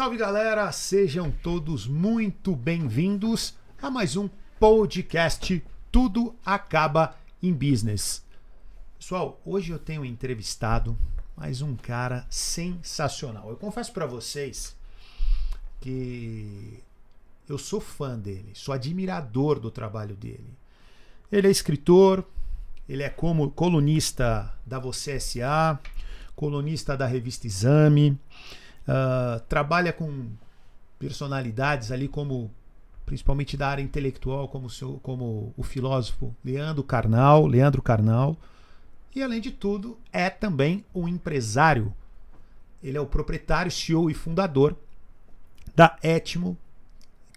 Salve galera, sejam todos muito bem-vindos a mais um podcast Tudo Acaba em Business. Pessoal, hoje eu tenho entrevistado mais um cara sensacional. Eu confesso para vocês que eu sou fã dele, sou admirador do trabalho dele. Ele é escritor, ele é como colunista da Você S.A., colunista da revista Exame, trabalha com personalidades ali como, principalmente da área intelectual, como o filósofo Leandro Carnal, e além de tudo é também um empresário. Ele é o proprietário, CEO e fundador da Etimo,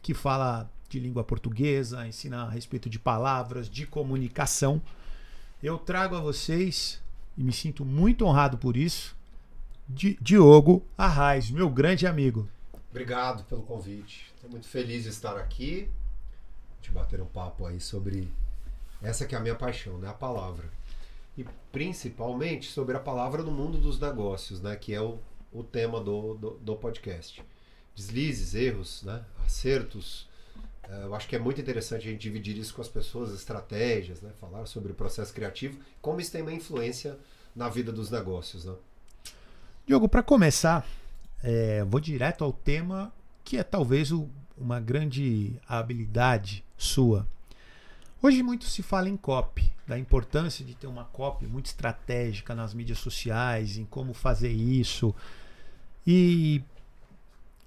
que fala de língua portuguesa, ensina a respeito de palavras, de comunicação. Eu trago a vocês, e me sinto muito honrado por isso, Diogo Arraes, meu grande amigo. Obrigado pelo convite. Estou muito feliz de estar aqui, de bater um papo aí sobre essa que é a minha paixão, né? A palavra. E principalmente sobre a palavra no mundo dos negócios, né? Que é o tema do podcast. Deslizes, erros, né? Acertos. Eu acho que é muito interessante a gente dividir isso com as pessoas, estratégias, né? Falar sobre o processo criativo, como isso tem uma influência na vida dos negócios, né? Diogo, para começar, vou direto ao tema que é talvez uma grande habilidade sua. Hoje muito se fala em copy, da importância de ter uma copy muito estratégica nas mídias sociais, em como fazer isso. E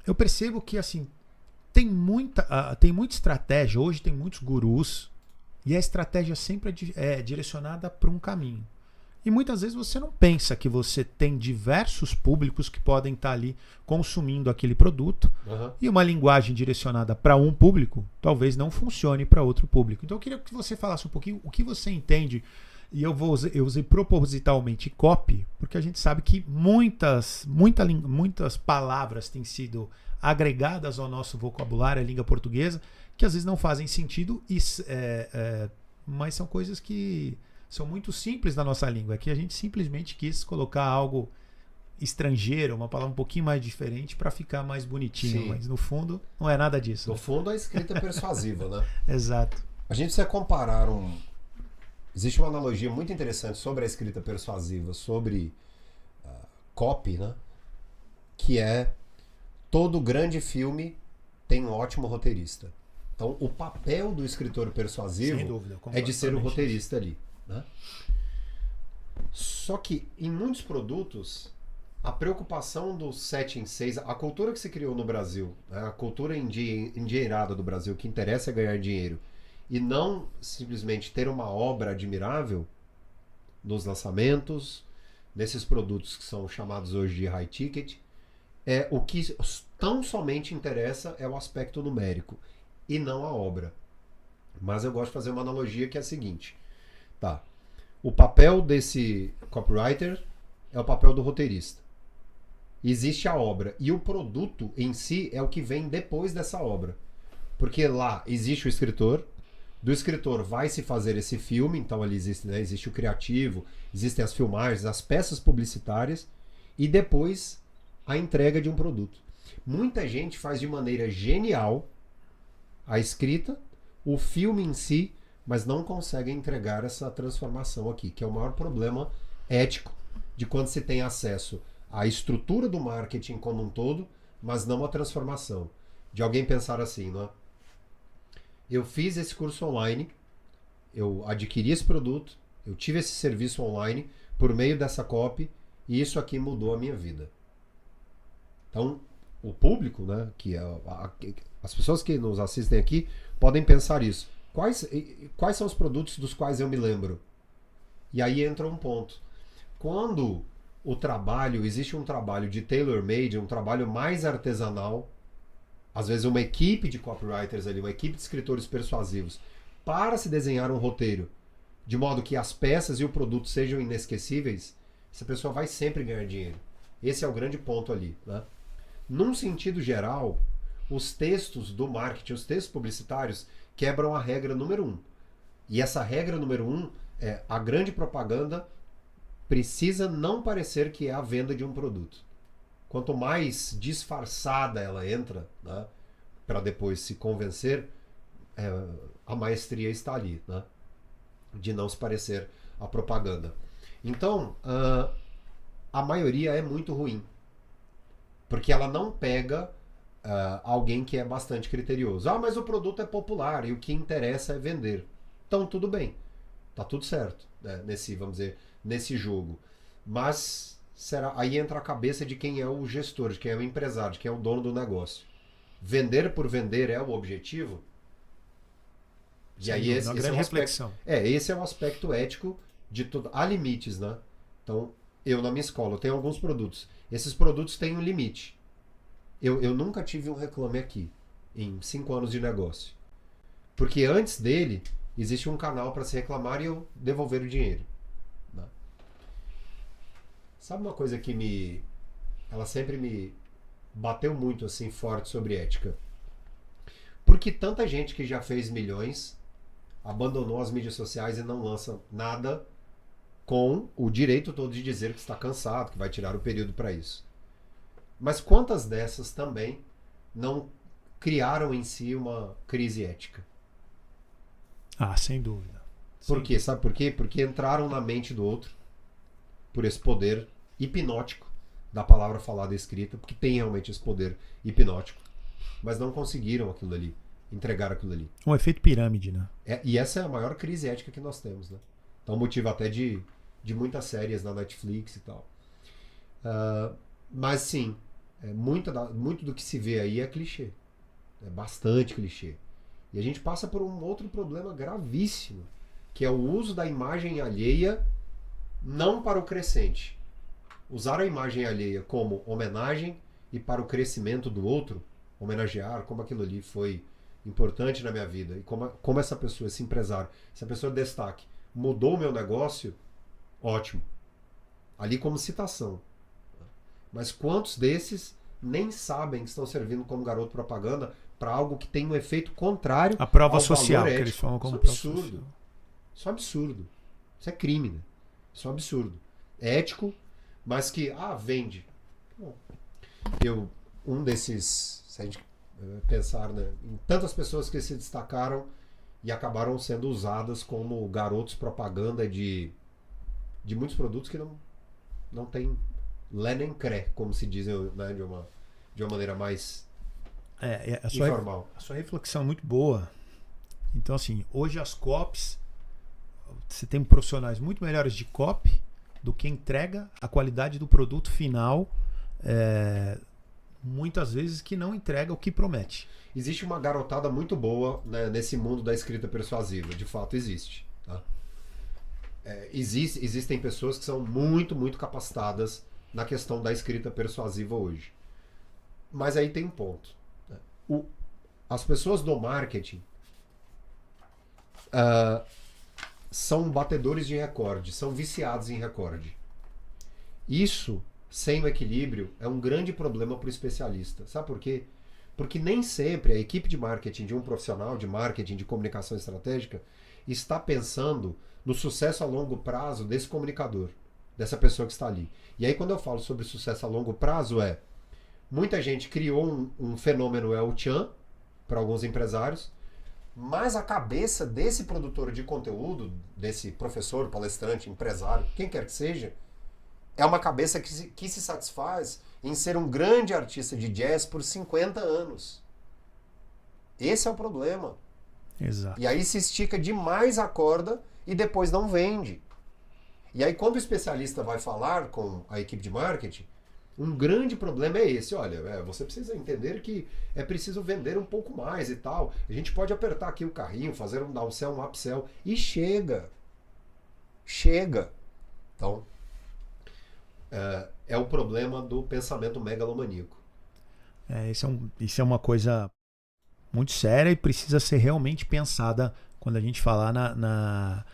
eu percebo que assim tem muita estratégia, hoje tem muitos gurus, e a estratégia sempre é direcionada para um caminho. E muitas vezes você não pensa que você tem diversos públicos que podem estar ali consumindo aquele produto, e uma linguagem direcionada para um público talvez não funcione para outro público. Então eu queria que você falasse um pouquinho o que você entende, e eu usei propositalmente copy, porque a gente sabe que muitas palavras têm sido agregadas ao nosso vocabulário, à língua portuguesa, que às vezes não fazem sentido, mas são coisas que são muito simples na nossa língua. Aqui a gente simplesmente quis colocar algo estrangeiro, uma palavra um pouquinho mais diferente para ficar mais bonitinho. Sim. Mas no fundo não é nada disso. No fundo a escrita é persuasiva, né? Exato. A gente precisa comparar Existe uma analogia muito interessante sobre a escrita persuasiva, sobre copy, né? Que é todo grande filme tem um ótimo roteirista. Então o papel do escritor persuasivo, sem dúvida, é de ser o roteirista ali. Né? Só que em muitos produtos a preocupação do 7 em 6, a cultura que se criou no Brasil, né? A cultura endinheirada do Brasil, que interessa é ganhar dinheiro e não simplesmente ter uma obra admirável nos lançamentos, nesses produtos que são chamados hoje de high ticket, o que tão somente interessa é o aspecto numérico e não a obra. Mas eu gosto de fazer uma analogia que é a seguinte. Tá. O papel desse copywriter é o papel do roteirista. Existe a obra. E o produto em si é o que vem depois dessa obra. Porque lá existe o escritor. Do escritor vai se fazer esse filme. Então ali existe, né, existe o criativo. Existem as filmagens, as peças publicitárias. E depois a entrega de um produto. Muita gente faz de maneira genial a escrita, o filme em si, mas não conseguem entregar essa transformação aqui, que é o maior problema ético de quando se tem acesso à estrutura do marketing como um todo, mas não à transformação. De alguém pensar assim, não é? Eu fiz esse curso online, eu adquiri esse produto, eu tive esse serviço online por meio dessa copy, e isso aqui mudou a minha vida. Então, o público, né, as pessoas que nos assistem aqui, podem pensar isso. Quais são os produtos dos quais eu me lembro? E aí entra um ponto. Quando existe um trabalho de tailor-made, um trabalho mais artesanal, às vezes uma equipe de copywriters ali, uma equipe de escritores persuasivos, para se desenhar um roteiro, de modo que as peças e o produto sejam inesquecíveis, essa pessoa vai sempre ganhar dinheiro. Esse é o grande ponto ali, né? Num sentido geral, os textos do marketing, os textos publicitários, quebram a regra número 1. E essa regra número 1 é: a grande propaganda precisa não parecer que é a venda de um produto. quanto mais disfarçada ela entra, né, para depois se convencer, a maestria está ali, né, de não se parecer a propaganda. Então, a maioria é muito ruim, porque ela não pega alguém que é bastante criterioso. Mas o produto é popular e o que interessa é vender. Então, tudo bem. Tá tudo certo, né? Vamos dizer, nesse jogo. Mas aí entra a cabeça de quem é o gestor, de quem é o empresário, de quem é o dono do negócio. Vender por vender é o objetivo? E aí esse é o aspecto, esse é o aspecto ético de tudo. Há limites, né? Então, eu na minha escola eu tenho alguns produtos. Esses produtos têm um limite. Eu nunca tive um Reclame Aqui em 5 anos de negócio. Porque antes dele, existe um canal para se reclamar e eu devolver o dinheiro. Né? Sabe uma coisa que ela sempre me bateu muito assim forte sobre ética? Porque tanta gente que já fez milhões abandonou as mídias sociais e não lança nada com o direito todo de dizer que está cansado, que vai tirar o período para isso. Mas quantas dessas também não criaram em si uma crise ética? Sem dúvida. Por quê? Sabe por quê? Porque entraram na mente do outro por esse poder hipnótico da palavra falada e escrita, porque tem realmente esse poder hipnótico, mas não conseguiram aquilo ali, entregar aquilo ali. Um efeito pirâmide, né? E essa é a maior crise ética que nós temos, né? Então, motivo até de muitas séries na Netflix e tal. Mas sim, muito do que se vê aí é clichê. É bastante clichê. E a gente passa por um outro problema gravíssimo, que é o uso da imagem alheia não para o crescente. Usar a imagem alheia como homenagem e para o crescimento do outro, homenagear como aquilo ali foi importante na minha vida e como essa pessoa, esse empresário, essa pessoa de destaque, mudou o meu negócio, ótimo. Ali como citação. Mas quantos desses nem sabem que estão servindo como garoto propaganda para algo que tem um efeito contrário a prova ao social, valor que ético? eles falam como Isso é absurdo. Isso é absurdo. Isso é crime, né? Isso é um absurdo. É ético, mas que, vende. Bom, um desses, se a gente pensar, né, em tantas pessoas que se destacaram e acabaram sendo usadas como garotos propaganda de muitos produtos que não tem lé nem cré, como se diz, né, de uma maneira mais informal. A sua reflexão é muito boa. Então, assim, hoje as COPs, você tem profissionais muito melhores de COP do que entrega a qualidade do produto final, muitas vezes que não entrega o que promete. Existe uma garotada muito boa, né, nesse mundo da escrita persuasiva. De fato, existe. Tá? Existem pessoas que são muito, muito capacitadas na questão da escrita persuasiva hoje. Mas aí tem um ponto. Né? As pessoas do marketing são batedores de recorde, são viciados em recorde. Isso, sem o equilíbrio, é um grande problema para o especialista. Sabe por quê? Porque nem sempre a equipe de marketing de um profissional de marketing, de comunicação estratégica, está pensando no sucesso a longo prazo desse comunicador, dessa pessoa que está ali. E aí quando eu falo sobre sucesso a longo prazo muita gente criou um fenômeno El Chan para alguns empresários, mas a cabeça desse produtor de conteúdo, desse professor, palestrante, empresário, quem quer que seja, é uma cabeça que se satisfaz em ser um grande artista de jazz por 50 anos. Esse é o problema. Exato. E aí se estica demais a corda e depois não vende. E aí quando o especialista vai falar com a equipe de marketing, um grande problema é esse. Olha, você precisa entender que é preciso vender um pouco mais e tal. A gente pode apertar aqui o carrinho, fazer um downsell, um upsell e chega. Chega. Então, é o problema do pensamento megalomaníaco. Isso é uma coisa muito séria e precisa ser realmente pensada quando a gente falar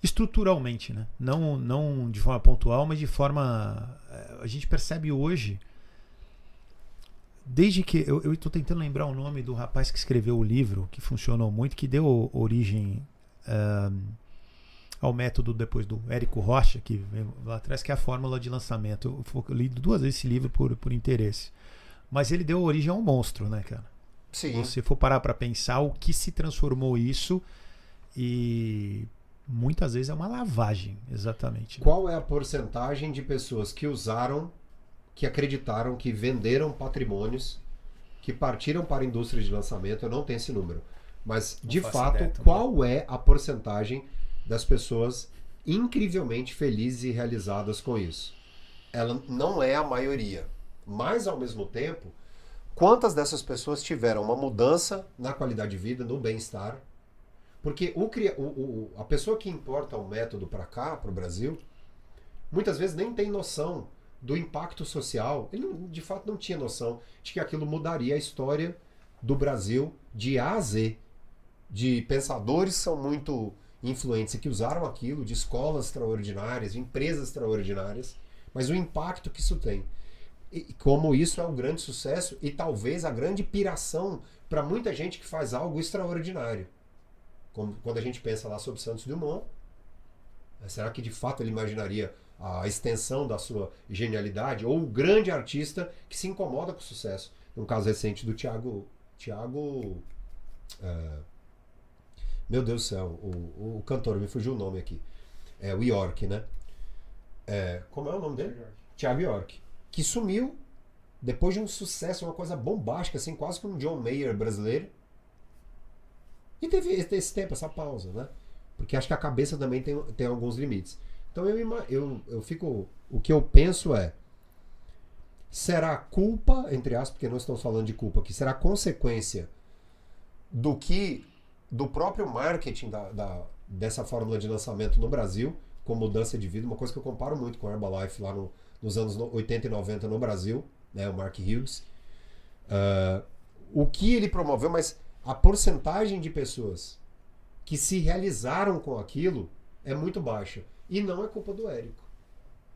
estruturalmente, né? Não de forma pontual, mas de forma... A gente percebe hoje, desde que... Eu estou tentando lembrar o nome do rapaz que escreveu o livro, que funcionou muito, que deu origem ao método depois do Érico Rocha, que vem lá atrás, que é a fórmula de lançamento. Eu li 2 vezes esse livro por interesse. Mas ele deu origem a um monstro, né, cara? Sim. Se você for parar para pensar o que se transformou isso, e muitas vezes é uma lavagem, exatamente. Qual é a porcentagem de pessoas que usaram, que acreditaram, que venderam patrimônios, que partiram para a indústria de lançamento? Eu não tenho esse número. Mas, de fato, ideia, qual é a porcentagem das pessoas incrivelmente felizes e realizadas com isso? Ela não é a maioria. Mas, ao mesmo tempo, quantas dessas pessoas tiveram uma mudança na qualidade de vida, no bem-estar? Porque a pessoa que importa o método para cá, para o Brasil, muitas vezes nem tem noção do impacto social. Ele, de fato, não tinha noção de que aquilo mudaria a história do Brasil de A a Z. De pensadores que são muito influentes e que usaram aquilo, de escolas extraordinárias, de empresas extraordinárias, mas o impacto que isso tem. E como isso é um grande sucesso e talvez a grande piração para muita gente que faz algo extraordinário. Como quando a gente pensa lá sobre Santos Dumont, será que de fato ele imaginaria a extensão da sua genialidade? Ou o grande artista que se incomoda com o sucesso? Um caso recente do Tiago meu Deus do céu, o cantor, me fugiu o nome aqui. É o York, né? Como é o nome dele? Thiago York. Que sumiu depois de um sucesso, uma coisa bombástica, assim, quase como um John Mayer brasileiro. E teve esse tempo, essa pausa, né? Porque acho que a cabeça também tem alguns limites. Então eu fico. O que eu penso é. Será culpa, entre aspas, porque nós estamos falando de culpa aqui, será consequência do próprio marketing dessa fórmula de lançamento no Brasil, com mudança de vida, uma coisa que eu comparo muito com a Herbalife lá nos anos 80 e 90 no Brasil, né, o Mark Hughes. O que ele promoveu, mas a porcentagem de pessoas que se realizaram com aquilo é muito baixa. E não é culpa do Érico.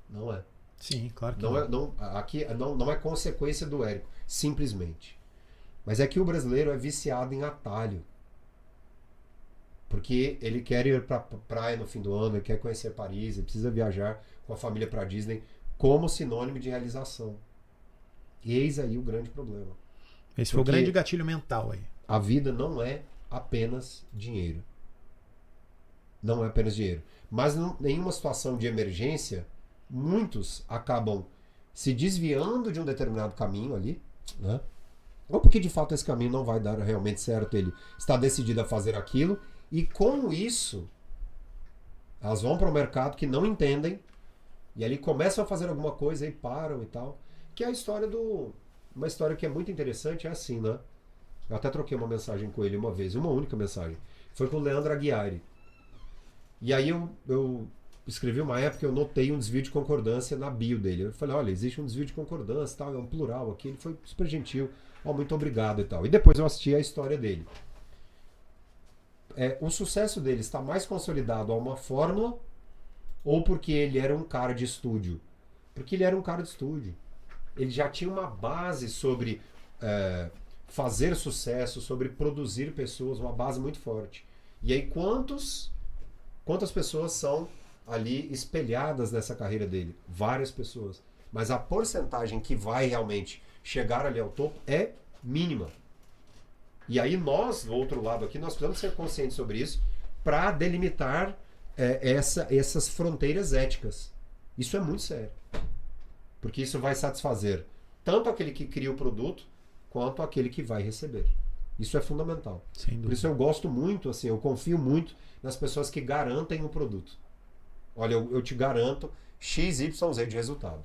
Não é. Sim, claro que aqui não é consequência do Érico, simplesmente. Mas é que o brasileiro é viciado em atalho. Porque ele quer ir pra praia no fim do ano, ele quer conhecer Paris, ele precisa viajar com a família pra Disney como sinônimo de realização. E eis aí o grande problema. Esse foi o grande gatilho mental aí. A vida não é apenas dinheiro. Não é apenas dinheiro. Mas em uma situação de emergência, muitos acabam se desviando de um determinado caminho ali, né? Ou porque de fato esse caminho não vai dar realmente certo, ele está decidido a fazer aquilo, e com isso elas vão para o mercado que não entendem, e ali começam a fazer alguma coisa e param e tal. Que é a história uma história que é muito interessante, é assim, né? Eu até troquei uma mensagem com ele uma vez, uma única mensagem. Foi com o Leandro Aguiari. E aí eu escrevi uma época, eu notei um desvio de concordância na bio dele. Eu falei, olha, existe um desvio de concordância, tal, é um plural aqui. Ele foi super gentil, muito obrigado e tal. E depois eu assisti a história dele. O sucesso dele está mais consolidado a uma fórmula ou porque ele era um cara de estúdio? Porque ele era um cara de estúdio. Ele já tinha uma base sobre fazer sucesso, sobre produzir pessoas, uma base muito forte. E aí quantas pessoas são ali espelhadas nessa carreira dele? Várias pessoas. Mas a porcentagem que vai realmente chegar ali ao topo é mínima. E aí nós, do outro lado aqui, nós precisamos ser conscientes sobre isso para delimitar essas fronteiras éticas. Isso é muito sério. Porque isso vai satisfazer tanto aquele que cria o produto, quanto aquele que vai receber. Isso é fundamental. Sem dúvida. Por isso eu gosto muito, assim, eu confio muito nas pessoas que garantem o produto. Olha, eu te garanto XYZ de resultado.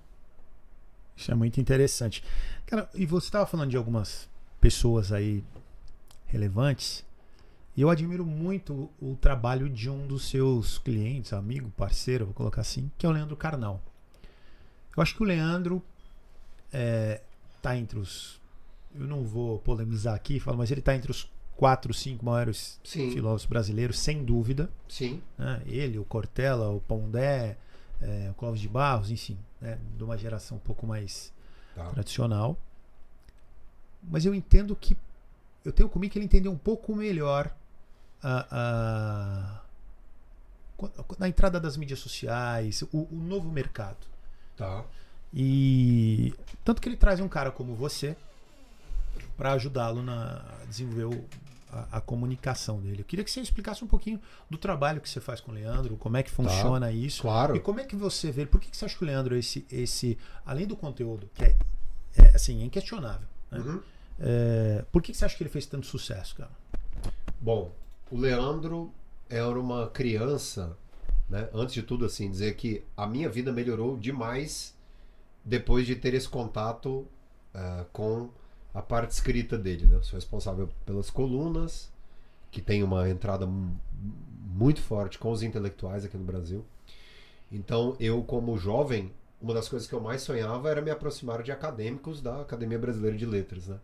Isso é muito interessante. Cara, e você estava falando de algumas pessoas aí relevantes, e eu admiro muito o trabalho de um dos seus clientes, amigo, parceiro, vou colocar assim, que é o Leandro Carnal. Eu acho que o Leandro tá entre os... Eu não vou polemizar aqui, mas ele está entre os 4, 5 maiores filósofos brasileiros, sem dúvida. Sim. Né? Ele, o Cortella, o Pondé, o Clóvis de Barros, enfim, né? De uma geração um pouco mais tradicional. Mas eu entendo que... Eu tenho comigo que ele entendeu um pouco melhor na entrada das mídias sociais, o novo mercado. Tá. E tanto que ele traz um cara como você para ajudá-lo a desenvolver a comunicação dele. Eu queria que você explicasse um pouquinho do trabalho que você faz com o Leandro, como é que funciona isso. Claro. E como é que você vê, por que você acha que o Leandro, além do conteúdo, que assim, é inquestionável, né? Uhum. Por que você acha que ele fez tanto sucesso, cara? Bom, o Leandro era uma criança, né? Antes de tudo, assim, dizer que a minha vida melhorou demais depois de ter esse contato com a parte escrita dele, né? Sou responsável pelas colunas, que tem uma entrada muito forte com os intelectuais aqui no Brasil. Então, eu, como jovem, uma das coisas que eu mais sonhava era me aproximar de acadêmicos da Academia Brasileira de Letras, né?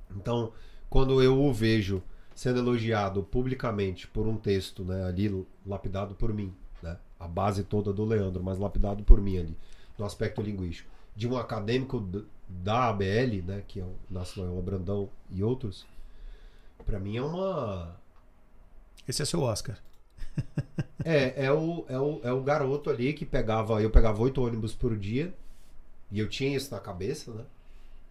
Então, quando eu o vejo sendo elogiado publicamente por um texto, né, ali lapidado por mim, né, a base toda do Leandro, mas lapidado por mim ali, no aspecto linguístico, de um acadêmico da ABL, né, que é o Inácio Loyola Brandão e outros, para mim é uma... Esse é seu Oscar. É o garoto ali que eu pegava 8 ônibus por dia, e eu tinha isso na cabeça, né,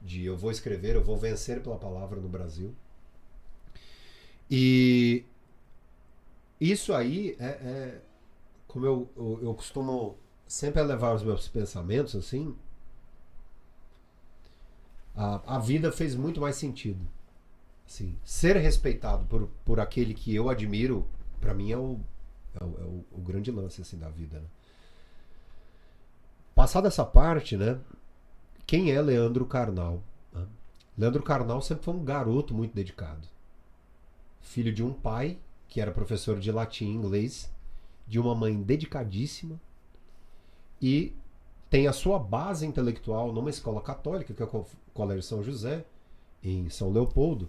de eu vou escrever, eu vou vencer pela palavra no Brasil. E isso aí como eu costumo sempre levar os meus pensamentos assim, a vida fez muito mais sentido. Assim, ser respeitado por aquele que eu admiro, para mim é o grande lance assim, da vida, né? Passada essa parte, né? Quem é Leandro Carnal? Né? Leandro Carnal sempre foi um garoto muito dedicado. Filho de um pai que era professor de latim e inglês, de uma mãe dedicadíssima, e tem a sua base intelectual numa escola católica, que é o Colégio São José, em São Leopoldo.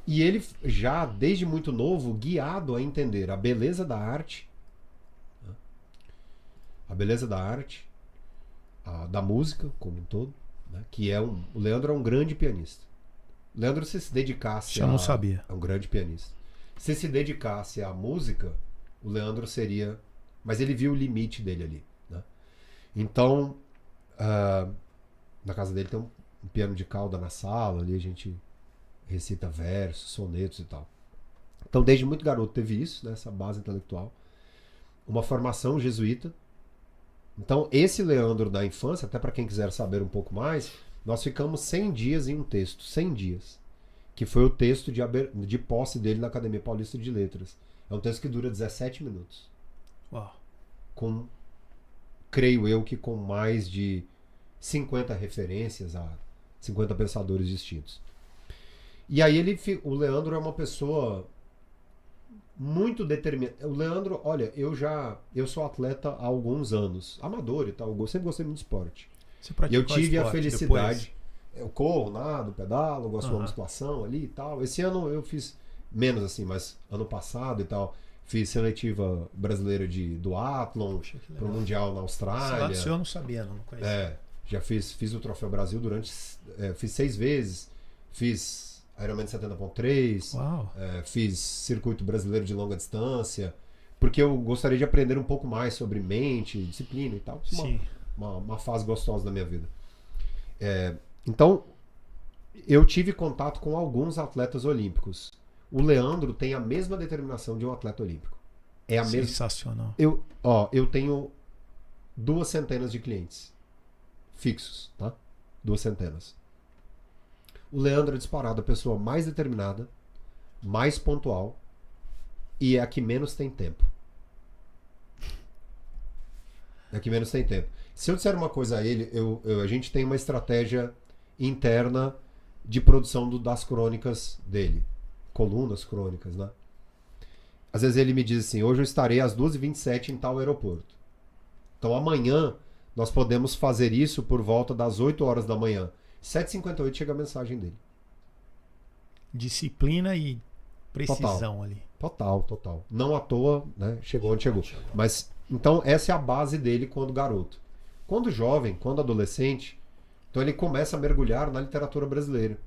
E ele já, desde muito novo, guiado a entender a beleza da arte, né? A beleza da arte, da música como um todo, né? Que o Leandro é um grande pianista. O Leandro, se dedicasse eu não sabia. É um grande pianista. Se dedicasse à música, o Leandro seria... Mas ele viu o limite dele ali, né? Então, na casa dele tem um piano de cauda na sala, ali a gente recita versos, sonetos e tal. Então, desde muito garoto teve isso, né, essa base intelectual. Uma formação jesuíta. Então, esse Leandro da infância, até para quem quiser saber um pouco mais, nós ficamos 100 dias em um texto, 100 dias, que foi o texto de posse dele na Academia Paulista de Letras. É um texto que dura 17 minutos. Uau. Creio eu que com mais de 50 referências a 50 pensadores distintos. E aí o Leandro é uma pessoa muito determinada. O Leandro, olha, eu sou atleta há alguns anos, amador e tal, eu sempre gostei muito de esporte. E eu tive a felicidade. Eu corro, nado, pedalo, gosto de uma musculação ali e tal. Esse ano eu fiz menos assim, mas ano passado e tal, fiz seletiva brasileira de duatlon para o Mundial na Austrália. Eu não sabia, não conhecia. Já fiz o Troféu Brasil fiz 6 vezes. Fiz Ironman 70.3. Fiz Circuito Brasileiro de Longa Distância. Porque eu gostaria de aprender um pouco mais sobre mente, disciplina e tal. Sim. Uma fase gostosa da minha vida. Então, eu tive contato com alguns atletas olímpicos. O Leandro tem a mesma determinação de um atleta olímpico. Sensacional. Eu tenho 200 de clientes fixos, tá? 200. O Leandro é disparado a pessoa mais determinada, mais pontual e é a que menos tem tempo. Se eu disser uma coisa a ele, a gente tem uma estratégia interna de produção das crônicas dele. Colunas crônicas, né? Às vezes ele me diz assim, hoje eu estarei às 2h27 em tal aeroporto. Então amanhã nós podemos fazer isso por volta das 8 horas da manhã. 7h58 chega a mensagem dele. Disciplina e precisão ali. Total. Não à toa, né? Chegou onde chegou. Mas, então, essa é a base dele quando garoto. Quando jovem, quando adolescente, então ele começa a mergulhar na literatura brasileira.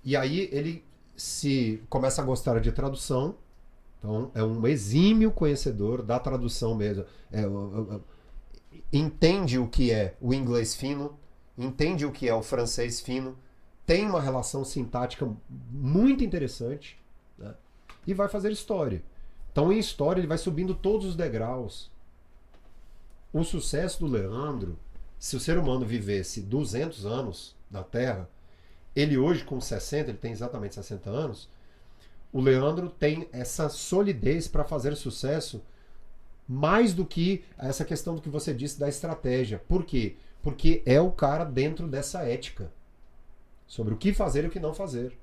E aí ele começa a gostar de tradução, Então, é um exímio conhecedor da tradução mesmo. Entende o que é o inglês fino, entende o que é o francês fino, tem uma relação sintática muito interessante, né? E vai fazer história. Então, em história, ele vai subindo todos os degraus. O sucesso do Leandro, se o ser humano vivesse 200 anos na Terra, ele hoje com 60, ele tem exatamente 60 anos, o Leandro tem essa solidez para fazer sucesso mais do que essa questão do que você disse da estratégia. Por quê? Porque é o cara dentro dessa ética sobre o que fazer e o que não fazer.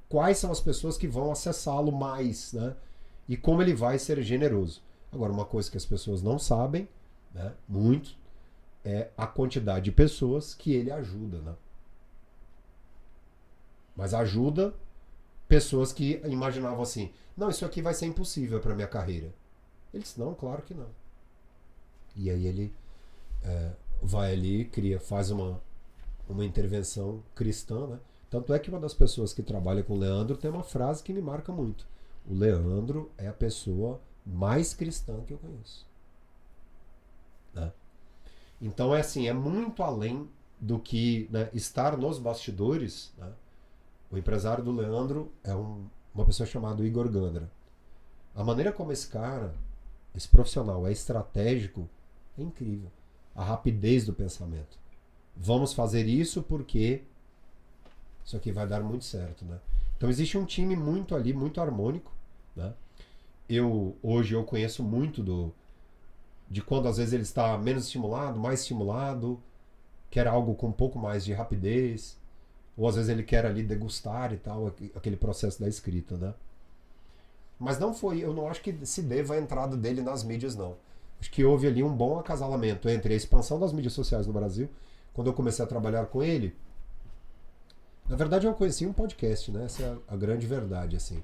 Quais são as pessoas que vão acessá-lo mais, né? E como ele vai ser generoso. Agora, uma coisa que as pessoas não sabem, né, muito, é a quantidade de pessoas que ele ajuda, né? Mas ajuda pessoas que imaginavam assim, não, isso aqui vai ser impossível para minha carreira. Ele disse, não, claro que não. E aí ele vai ali, faz uma intervenção cristã, né? Tanto é que uma das pessoas que trabalha com o Leandro tem uma frase que me marca muito. O Leandro é a pessoa mais cristã que eu conheço. Né? Então é assim, é muito além do que, né, estar nos bastidores, né? O empresário do Leandro é uma pessoa chamada Igor Gandra. A maneira como esse cara, esse profissional, é estratégico, é incrível. A rapidez do pensamento. Vamos fazer isso porque isso aqui vai dar muito certo, né? Então existe um time muito ali, muito harmônico, né? Hoje eu conheço muito de quando às vezes ele está menos estimulado, mais estimulado, quer algo com um pouco mais de rapidez, ou às vezes ele quer ali degustar e tal, aquele processo da escrita, né? Mas eu não acho que se deva a entrada dele nas mídias, não. Acho que houve ali um bom acasalamento entre a expansão das mídias sociais no Brasil. Quando eu comecei a trabalhar com ele, na verdade eu conheci um podcast, né? Essa é a grande verdade, assim.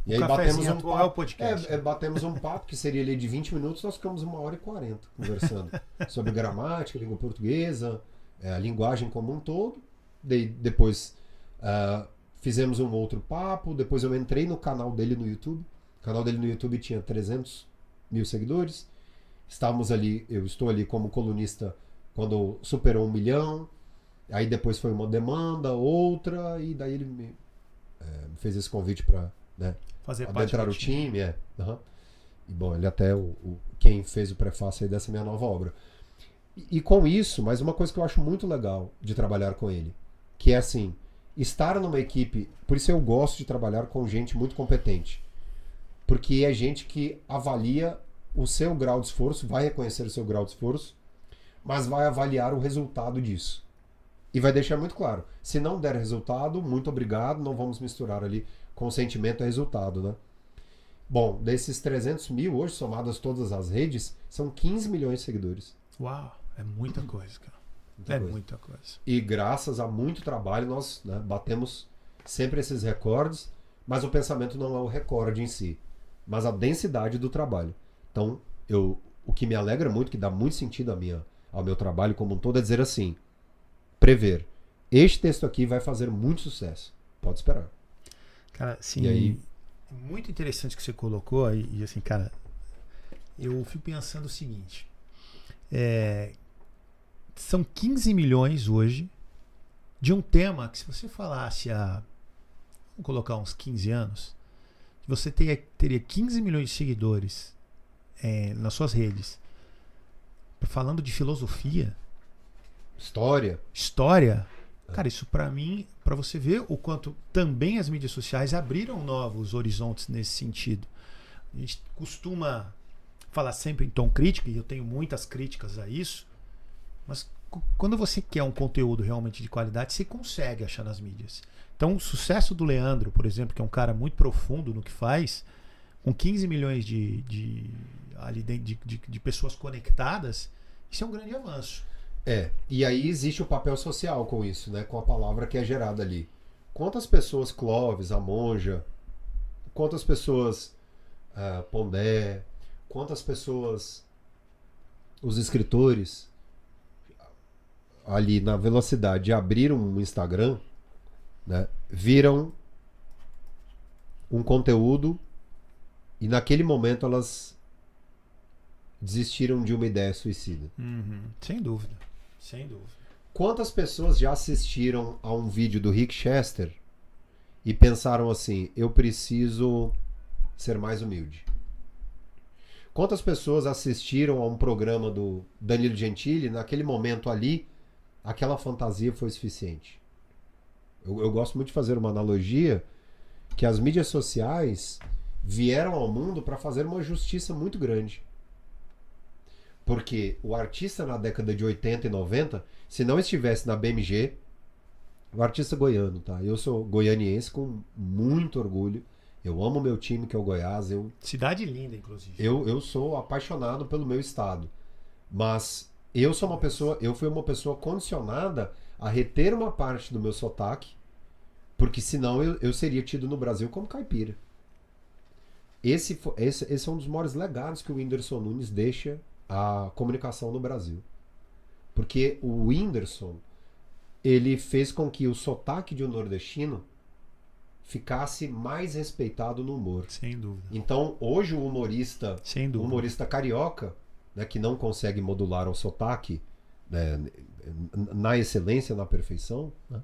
E aí batemos um papo, podcast. batemos um papo que seria ali de 20 minutos, nós ficamos 1h40 conversando sobre gramática, língua portuguesa, a linguagem como um todo. Depois fizemos um outro papo, depois eu entrei no canal dele no YouTube. O canal dele no YouTube tinha 300 mil seguidores. Eu estou ali como colunista quando superou 1 milhão. Aí depois foi uma demanda, outra, e daí ele me fez esse convite para, né, adentrar o time. Uhum. E bom, ele até quem fez o prefácio aí dessa minha nova obra. E com isso, mais uma coisa que eu acho muito legal de trabalhar com ele, que é assim, estar numa equipe, por isso eu gosto de trabalhar com gente muito competente, porque é gente que avalia o seu grau de esforço, vai reconhecer o seu grau de esforço, mas vai avaliar o resultado disso. E vai deixar muito claro, se não der resultado, muito obrigado, não vamos misturar ali consentimento e resultado, né? Bom, desses 300 mil, hoje, somadas todas as redes, são 15 milhões de seguidores. Uau, é muita coisa, cara. Muita coisa. E graças a muito trabalho, nós, né, batemos sempre esses recordes, mas o pensamento não é o recorde em si, mas a densidade do trabalho. Então, o que me alegra muito, que dá muito sentido ao meu trabalho como um todo, é dizer assim, prever, este texto aqui vai fazer muito sucesso, pode esperar. Cara, sim, e aí, muito interessante que você colocou, e assim, cara, eu fico pensando o seguinte, são 15 milhões hoje de um tema que, se você falasse vamos colocar uns 15 anos, você teria 15 milhões de seguidores nas suas redes falando de filosofia, história, cara, isso pra mim, pra você ver o quanto também as mídias sociais abriram novos horizontes nesse sentido. A gente costuma falar sempre em tom crítico, e eu tenho muitas críticas a isso, mas quando você quer um conteúdo realmente de qualidade, você consegue achar nas mídias. Então, o sucesso do Leandro, por exemplo, que é um cara muito profundo no que faz, com 15 milhões de pessoas conectadas, isso é um grande avanço. E aí existe o papel social com isso, né? Com a palavra que é gerada ali. Quantas pessoas, Clóvis, a Monja, quantas pessoas, Pondé, quantas pessoas, os escritores, ali na velocidade de abrir um Instagram, né, viram um conteúdo E naquele momento elas desistiram de uma ideia suicida. Sem dúvida. Sem dúvida. Quantas pessoas já assistiram a um vídeo do Rick Chester e pensaram assim, eu preciso ser mais humilde? Quantas pessoas assistiram a um programa do Danilo Gentili, naquele momento ali, aquela fantasia foi suficiente? Eu gosto muito de fazer uma analogia que as mídias sociais vieram ao mundo para fazer uma justiça muito grande. Porque o artista na década de 80 e 90, se não estivesse na BMG, o artista goiano, tá? Eu sou goianiense com muito orgulho. Eu amo meu time, que é o Goiás. Cidade linda, inclusive. Eu sou apaixonado pelo meu estado. Mas eu fui uma pessoa condicionada a reter uma parte do meu sotaque, porque senão eu seria tido no Brasil como caipira. Esse é um dos maiores legados que o Whindersson Nunes deixa à comunicação no Brasil. Porque o Whindersson, ele fez com que o sotaque de um nordestino ficasse mais respeitado no humor. Sem dúvida. Então, hoje o humorista carioca, né, que não consegue modular o sotaque, né, na excelência, na perfeição, né,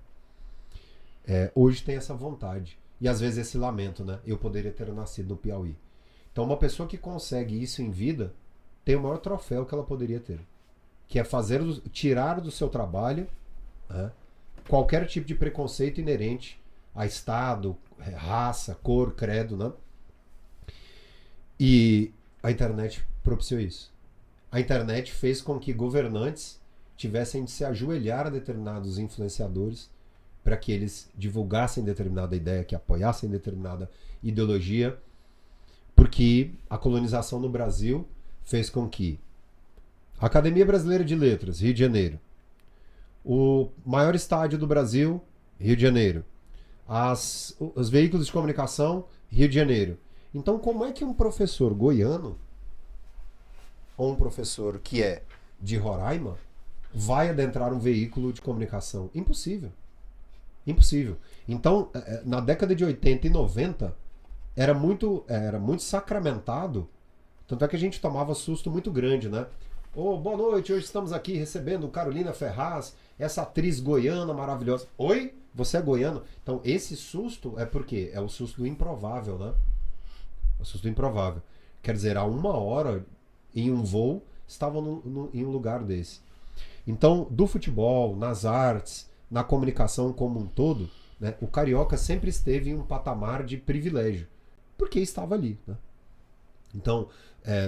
hoje tem essa vontade. E às vezes esse lamento, né? Eu poderia ter nascido no Piauí. Então, uma pessoa que consegue isso em vida tem o maior troféu que ela poderia ter, que é tirar do seu trabalho, né, qualquer tipo de preconceito inerente a estado, raça, cor, credo, né? E a internet propiciou isso. A internet fez com que governantes tivessem de se ajoelhar a determinados influenciadores para que eles divulgassem determinada ideia, que apoiassem determinada ideologia, porque a colonização no Brasil fez com que a Academia Brasileira de Letras, Rio de Janeiro, o maior estádio do Brasil, Rio de Janeiro, os veículos de comunicação, Rio de Janeiro. Então, como é que um professor goiano ou um professor que é de Roraima vai adentrar um veículo de comunicação? Impossível. Impossível. Então, na década de 80 e 90, era muito sacramentado, tanto é que a gente tomava susto muito grande, né? Boa noite, hoje estamos aqui recebendo Carolina Ferraz, essa atriz goiana maravilhosa. Oi? Você é goiano? Então, esse susto é por quê? É o susto do improvável, né? O susto do improvável. Quer dizer, há 1 hora, em um voo, estavam em um lugar desse. Então, do futebol, nas artes, na comunicação como um todo, né, o carioca sempre esteve em um patamar de privilégio, porque estava ali, né? Então,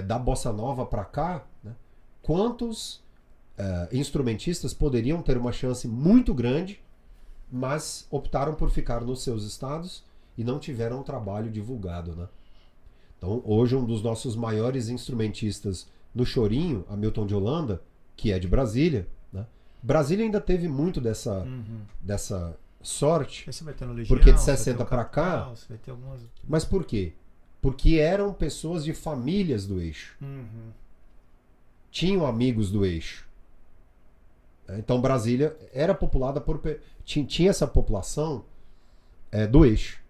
da bossa nova para cá, né, quantos instrumentistas poderiam ter uma chance muito grande, mas optaram por ficar nos seus estados e não tiveram um trabalho divulgado, né? Então, hoje, um dos nossos maiores instrumentistas no chorinho, Hamilton de Holanda, que é de Brasília, né? Brasília ainda teve muito dessa sorte, Você vai ter no Legião, porque de 60 para cá. Você vai ter algumas... Mas por quê? Porque eram pessoas de famílias do eixo. Tinham amigos do eixo. Então Brasília era populada por... Tinha essa população do eixo.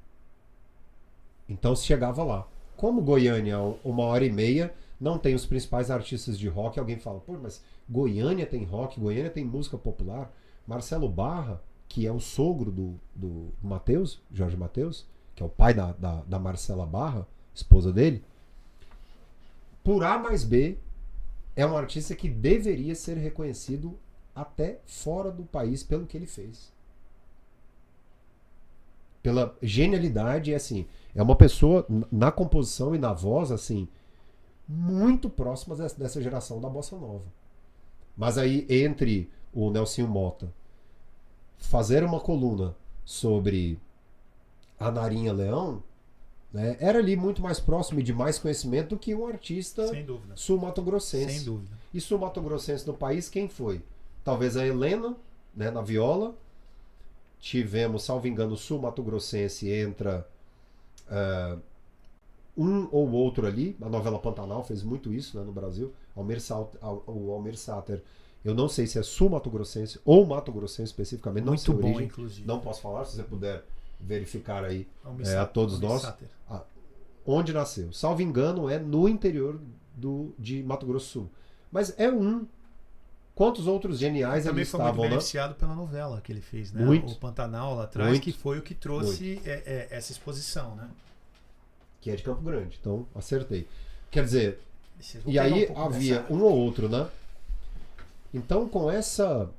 Então se chegava lá. Como Goiânia, 1h30, não tem os principais artistas de rock, alguém fala, pô, mas Goiânia tem rock, Goiânia tem música popular. Marcelo Barra, que é o sogro do Mateus, Jorge Mateus, que é o pai da Marcela Barra, esposa dele, por A mais B, é um artista que deveria ser reconhecido até fora do país pelo que ele fez. Pela genialidade, assim, é uma pessoa na composição e na voz, assim, muito próxima dessa geração da Bossa Nova. Mas aí, entre o Nelsinho Mota fazer uma coluna sobre a Narinha Leão, né, era ali muito mais próximo e de mais conhecimento do que um artista sul-mato-grossense. Sem dúvida. E sul-mato-grossense no país, quem foi? Talvez a Helena, né, na viola. Tivemos, salvo engano, sul-mato-grossense, entra um ou outro ali. A novela Pantanal fez muito isso, né, no Brasil. O Almir Sater, eu não sei se é sul-mato-grossense ou mato-grossense especificamente. Não sei a Muito bom, origem. inclusive. Não posso falar, se você puder verificar aí Almir a todos Almir nós. Sater. onde nasceu. Salvo engano, é no interior de Mato Grosso do Sul. Mas é um. Quantos outros geniais ali também foi muito estavam, né? beneficiado pela novela que ele fez, né? Muito. O Pantanal lá atrás, Muito. que foi o que trouxe essa exposição, né? Que é de Campo Grande. Então, acertei. Quer dizer, Vocês vão e pegar aí um pouco havia dessa- um ou outro, né? Então, com essa...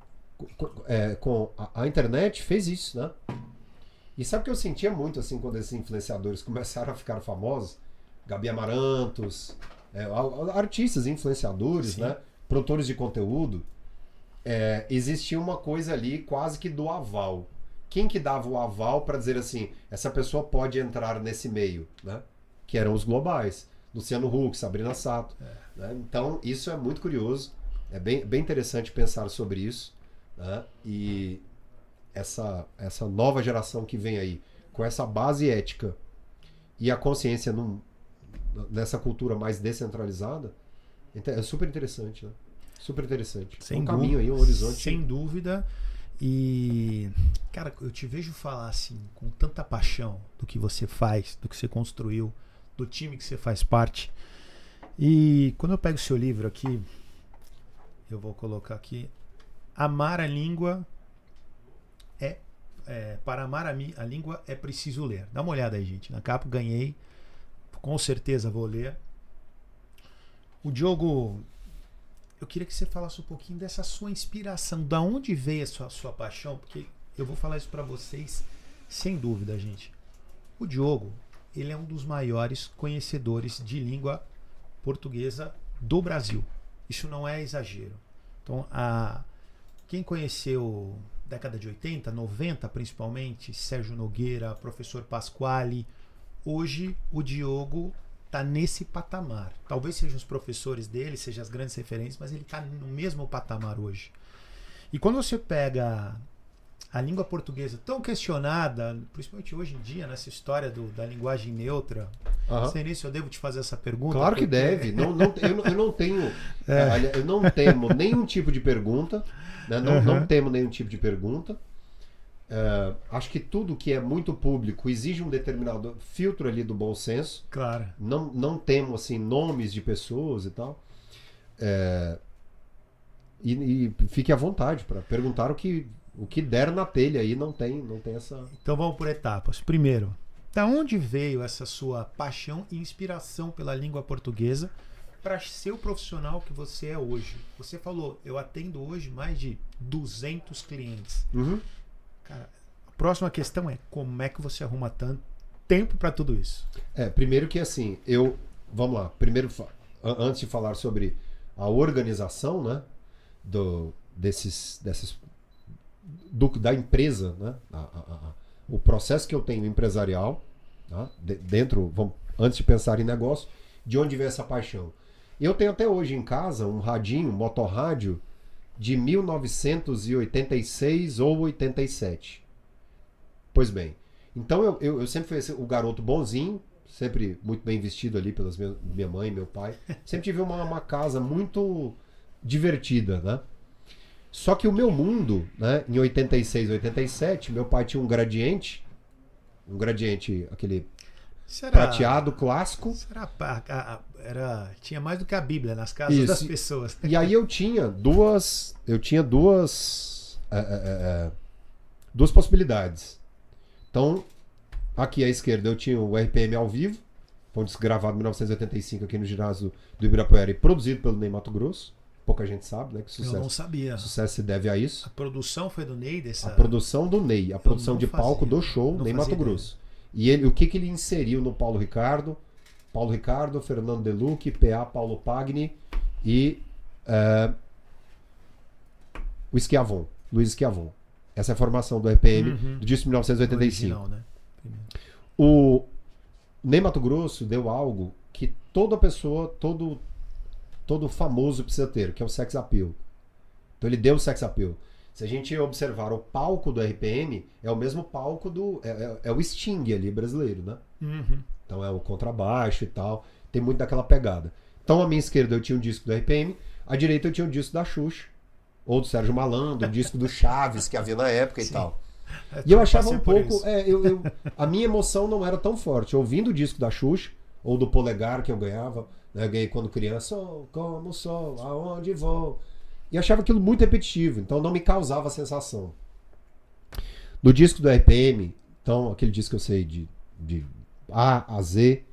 com a internet fez isso, né? E sabe o que eu sentia muito, assim, quando esses influenciadores começaram a ficar famosos? Gabi Amarantos, artistas, influenciadores, Sim. né? Produtores de conteúdo. Existia uma coisa ali quase que do aval. Quem que dava o aval para dizer assim, essa pessoa pode entrar nesse meio, né? Que eram os globais. Luciano Huck, Sabrina Sato. Né? Então, isso é muito curioso. É bem interessante pensar sobre isso. Né? E essa nova geração que vem aí, com essa base ética e a consciência nessa cultura mais descentralizada, é super interessante, né? Super interessante. Sem um caminho aí, um dúvida, horizonte. sem dúvida. E, cara, eu te vejo falar assim, com tanta paixão do que você faz, do que você construiu, do time que você faz parte. E quando eu pego o seu livro aqui, eu vou colocar aqui, Amar a Língua para amar a língua é preciso ler. Dá uma olhada aí, gente. Na capa ganhei. Com certeza vou ler. O Diogo, eu queria que você falasse um pouquinho dessa sua inspiração. Da onde veio a sua paixão? Porque eu vou falar isso para vocês sem dúvida, gente. O Diogo, ele é um dos maiores conhecedores de língua portuguesa do Brasil. Isso não é exagero. Então, quem conheceu década de 80, 90 principalmente, Sérgio Nogueira, professor Pasquale, hoje o Diogo está nesse patamar. Talvez sejam os professores dele, sejam as grandes referências, mas ele está no mesmo patamar hoje. E quando você pega a língua portuguesa tão questionada, principalmente hoje em dia, nessa história da linguagem neutra, não sei nem se eu devo te fazer essa pergunta. Claro que deve. Eu não tenho. Eu não temo nenhum tipo de pergunta. Né? Não temo nenhum tipo de pergunta. Acho que tudo que é muito público exige um determinado filtro ali do bom senso. Claro. Não temo assim, nomes de pessoas e tal. E fique à vontade para perguntar o que der na telha aí, não tem essa. Então vamos por etapas. Primeiro, da onde veio essa sua paixão e inspiração pela língua portuguesa para ser o profissional que você é hoje? Você falou, eu atendo hoje mais de 200 clientes. Uhum. Cara, a próxima questão é como é que você arruma tanto tempo para tudo isso? Primeiro que assim, vamos lá. Primeiro, antes de falar sobre a organização, né, da empresa, né, o processo que eu tenho empresarial, tá, antes de pensar em negócio, de onde vem essa paixão? Eu tenho até hoje em casa um radinho, um motorrádio de 1986 ou 87. Pois bem, então eu sempre fui o garoto bonzinho, sempre muito bem vestido ali pelas minha mãe e meu pai. Sempre tive uma casa muito divertida, né? Só que o meu mundo, né, em 86, 87, meu pai tinha um gradiente aquele prateado clássico. Tinha mais do que a Bíblia nas casas das pessoas. E aí eu tinha duas possibilidades. Então, aqui à esquerda eu tinha o RPM ao vivo, foi gravado em 1985 aqui no ginásio do Ibirapuera e produzido pelo Ney Mato Grosso. Pouca gente sabe, né? Que sucesso, eu não sabia. O sucesso se deve a isso. A produção foi do Ney A produção do Ney, a produção de palco do show Ney Mato Grosso. E o que ele inseriu no Paulo Ricardo, Fernando Deluque, PA Paulo Pagni e o Schiavon, Luiz Schiavon. Essa é a formação do RPM do disco de 1985. Original, né? O Ney Mato Grosso deu algo que toda pessoa, todo famoso precisa ter, que é o sex appeal. Então ele deu o sex appeal. Se a gente observar o palco do RPM, é o mesmo palco é o Sting ali brasileiro, né? Uhum. Então é o contrabaixo e tal. Tem muito daquela pegada. Então à minha esquerda eu tinha um disco do RPM, à direita eu tinha um disco da Xuxa, ou do Sérgio Malandro, um disco do Chaves que havia na época. Sim. E tal. E eu achava um pouco... a minha emoção não era tão forte ouvindo o disco da Xuxa, ou do polegar que eu ganhava, né? Eu ganhei quando criança, sou como sou, aonde vou. E achava aquilo muito repetitivo, então não me causava sensação. No disco do RPM, então aquele disco que eu sei de A a Z,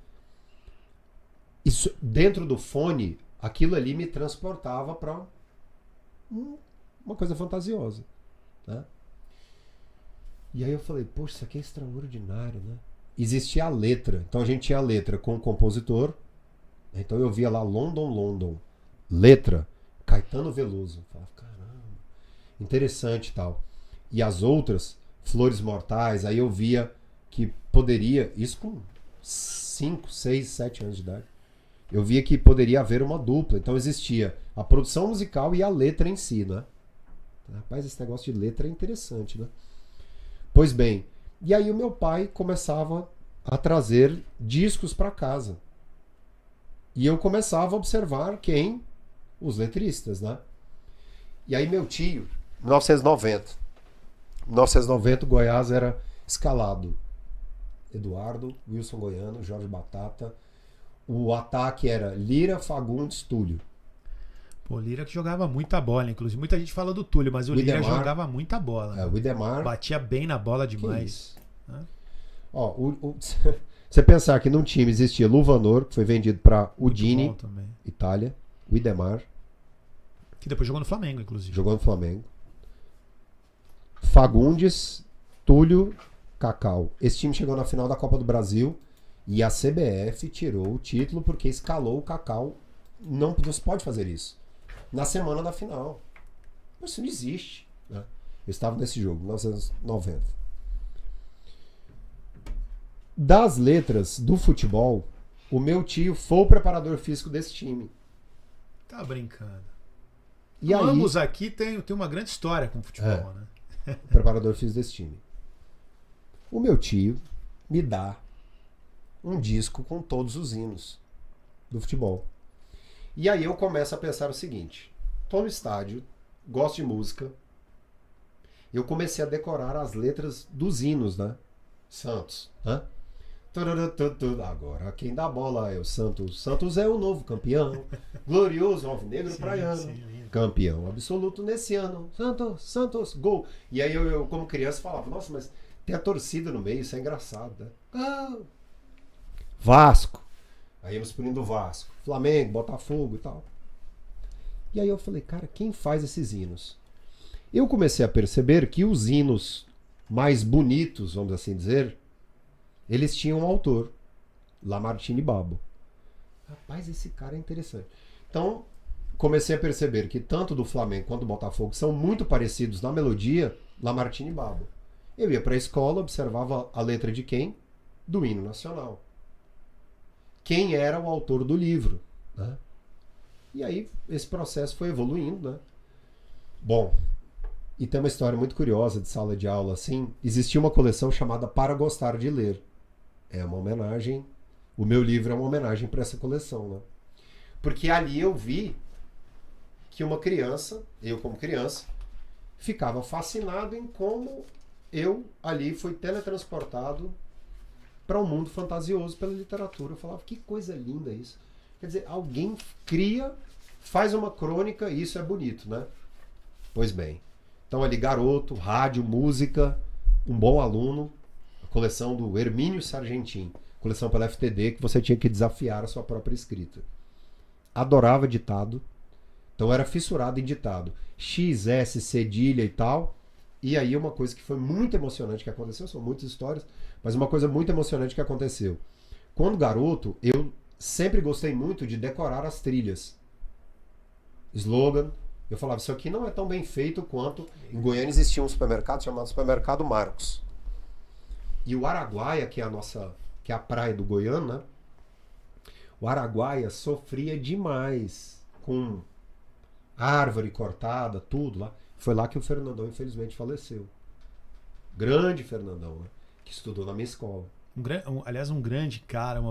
isso, dentro do fone, aquilo ali me transportava para uma coisa fantasiosa, né? E aí eu falei, poxa, isso aqui é extraordinário, né? Existia a letra, então a gente tinha a letra com o compositor, então eu via lá London, London, letra, Caetano Veloso. Eu falava, caramba, interessante e tal. E as outras, Flores Mortais, aí eu via que poderia, isso com 5, 6, 7 anos de idade, eu via que poderia haver uma dupla. Então existia a produção musical e a letra em si, né? Rapaz, esse negócio de letra é interessante, né? Pois bem, e aí o meu pai começava a trazer discos para casa. E eu começava a observar quem? Os letristas, né? E aí meu tio, 1990, o Goiás era escalado. Eduardo, Wilson Goiano, Jorge Batata. O ataque era Lira, Fagundes, Túlio. Pô, Lira que jogava muita bola, inclusive. Muita gente fala do Túlio, mas o Lira jogava muita bola. É, o Idemar. Batia bem na bola demais. Ó, você pensar que num time existia Luvanor, que foi vendido para Udine, Itália. O Idemar. Que depois jogou no Flamengo, inclusive. Jogou no Flamengo. Fagundes, Túlio, Cacau. Esse time chegou na final da Copa do Brasil e a CBF tirou o título porque escalou o Cacau. Não se pode fazer isso. Na semana da final. Isso não existe. Né? Eu estava nesse jogo, 1990. Das letras do futebol, o meu tio foi o preparador físico desse time. Tá brincando. E ambos aqui tem uma grande história com o futebol, né? O preparador físico desse time. O meu tio me dá um disco com todos os hinos do futebol. E aí eu começo a pensar o seguinte: tô no estádio, gosto de música, eu comecei a decorar as letras dos hinos, né? Santos, né? Agora quem dá bola é o Santos. Santos é o novo campeão, glorioso alvinegro praiano, campeão absoluto nesse ano. Santos, Santos, gol. E aí eu como criança falava, nossa, mas tem a torcida no meio, isso é engraçado, né? Ah, Vasco. Aí íamos punindo o Vasco, Flamengo, Botafogo e tal. E aí eu falei, cara, quem faz esses hinos? Eu comecei a perceber que os hinos mais bonitos, vamos assim dizer, eles tinham um autor, Lamartine Babo. Rapaz, esse cara é interessante. Então, comecei a perceber que tanto do Flamengo quanto do Botafogo são muito parecidos na melodia, Lamartine Babo. Eu ia para a escola, observava a letra de quem? Do hino nacional. Quem era o autor do livro, né? E aí esse processo foi evoluindo, né? Bom, e tem uma história muito curiosa de sala de aula, assim. Existia uma coleção chamada Para Gostar de Ler. É uma homenagem, o meu livro é uma homenagem para essa coleção, né? Porque ali eu vi que uma criança, eu como criança, ficava fascinado em como eu ali fui teletransportado para um mundo fantasioso pela literatura. Eu falava, que coisa linda isso. Quer dizer, alguém cria, faz uma crônica e isso é bonito, né? Pois bem. Então ali, garoto, rádio, música, um bom aluno, a coleção do Hermínio Sargentin, coleção pela FTD, que você tinha que desafiar a sua própria escrita. Adorava ditado, então era fissurado em ditado. X, S, cedilha e tal. E aí uma coisa que foi muito emocionante que aconteceu, são muitas histórias, mas uma coisa muito emocionante que aconteceu. Quando garoto, eu sempre gostei muito de decorar as trilhas. Slogan. Eu falava, isso aqui não é tão bem feito quanto... Em Goiânia existia um supermercado chamado Supermercado Marcos. E o Araguaia, que é a praia do Goiano, né? O Araguaia sofria demais com árvore cortada, tudo lá. Foi lá que o Fernandão, infelizmente, faleceu. Grande Fernandão, né? Que estudou na minha escola. Aliás, um grande cara,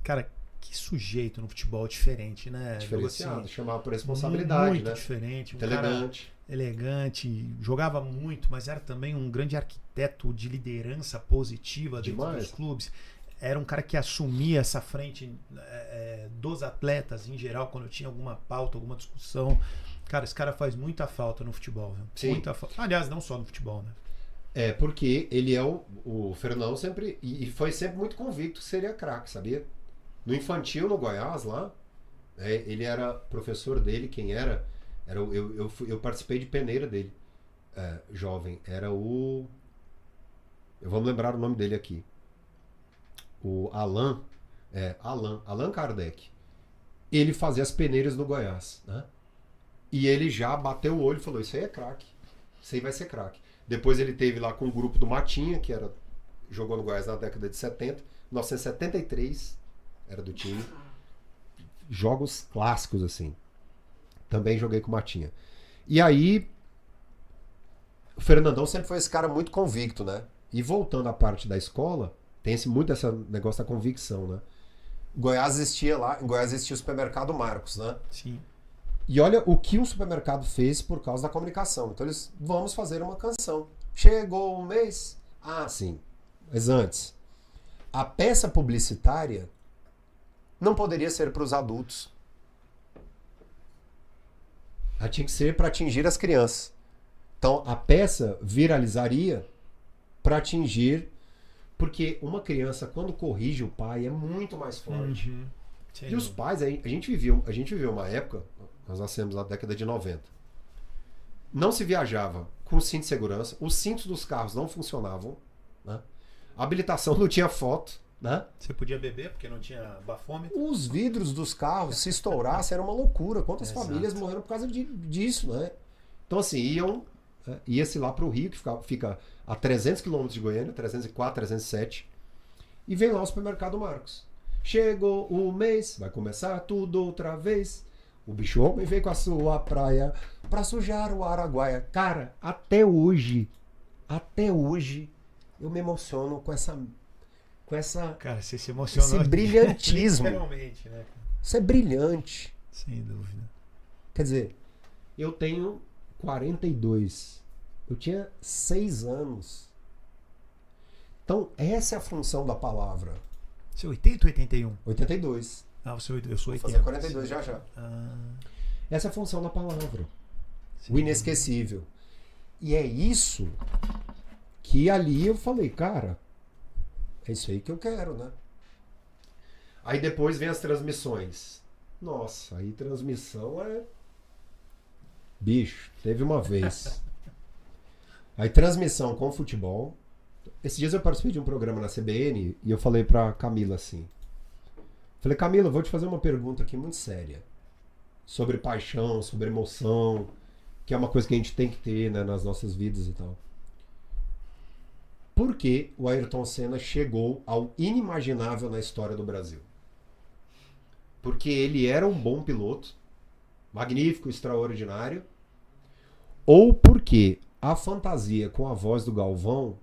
cara, que sujeito no futebol diferente, né? Diferenciado, assim, chamava por responsabilidade, muito, né? Muito diferente. Elegante. Elegante, jogava muito, mas era também um grande arquiteto de liderança positiva dentro dos clubes. era um cara que assumia essa frente dos atletas em geral, quando tinha alguma pauta, alguma discussão. Cara, esse cara faz muita falta no futebol, viu? Sim. Muita falta. Aliás, não só no futebol, né? Porque ele é o Fernão sempre, e foi sempre muito convicto que seria craque, sabia? No infantil, no Goiás, lá, ele era professor dele, quem era eu participei de peneira dele, jovem, era o... Vamos lembrar o nome dele aqui. O Allan Kardec. Ele fazia as peneiras no Goiás, né? E ele já bateu o olho e falou, isso aí é craque. Isso aí vai ser craque. Depois ele teve lá com o grupo do Matinha, que jogou no Goiás na década de 70. 1973 era do time. Jogos clássicos, assim. Também joguei com o Matinha. E aí, o Fernandão sempre foi esse cara muito convicto, né? E voltando à parte da escola, tem muito esse negócio da convicção, né? Em Goiás existia o supermercado Marcos, né? Sim. E olha o que o supermercado fez por causa da comunicação. Então vamos fazer uma canção. Chegou um mês? Ah, sim. Mas antes, a peça publicitária não poderia ser para os adultos. Ela tinha que ser para atingir as crianças. Então a peça viralizaria para atingir, porque uma criança quando corrige o pai é muito mais forte. Uhum. E os pais, a gente viveu uma época, nós nascemos na década de 90. Não se viajava com cinto de segurança, os cintos dos carros não funcionavam, né? A habilitação não tinha foto, né? Você podia beber porque não tinha bafômetro. Os vidros dos carros, se estourasse, era uma loucura. Quantas famílias morreram por causa disso, né? Então, assim, ia-se lá para o Rio, que fica a 300 quilômetros de Goiânia, 304, 307, e vem lá o supermercado Marcos. Chegou o mês, vai começar tudo outra vez. O bicho homem veio com a sua praia pra sujar o Araguaia. Cara, até hoje, eu me emociono com essa Cara, você se emocionou. Esse brilhantismo. Literalmente, né? Isso é brilhante. Sem dúvida. Quer dizer, eu tenho 42. Eu tinha 6 anos. Então, essa é a função da palavra. Você é 80 ou 81? 82. Ah, eu sou 80. Vou fazer 42 já. Ah, Essa é a função da palavra. sim. O inesquecível. E é isso que ali eu falei, cara, é isso aí que eu quero, né? Aí depois vem as transmissões. Nossa, aí transmissão é... Bicho, teve uma vez. Aí transmissão com futebol. Esses dias eu participei de um programa na CBN e eu falei pra Camila assim. Falei, Camila, eu vou te fazer uma pergunta aqui muito séria. Sobre paixão, sobre emoção, que é uma coisa que a gente tem que ter, né, nas nossas vidas e tal. Por que o Ayrton Senna chegou ao inimaginável na história do Brasil? Porque ele era um bom piloto, magnífico, extraordinário, ou porque a fantasia com a voz do Galvão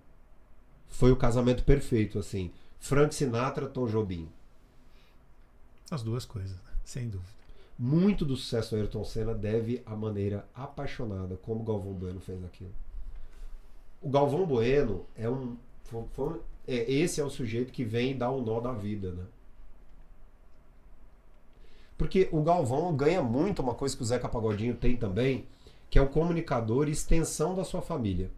foi o casamento perfeito, assim, Frank Sinatra, Tom Jobim. As duas coisas, né? Sem dúvida. Muito do sucesso do Ayrton Senna deve à maneira apaixonada como o Galvão Bueno fez aquilo. O Galvão Bueno esse é o sujeito que vem dar o nó da vida, né? Porque o Galvão ganha muito uma coisa que o Zeca Pagodinho tem também, que é o comunicador e extensão da sua família.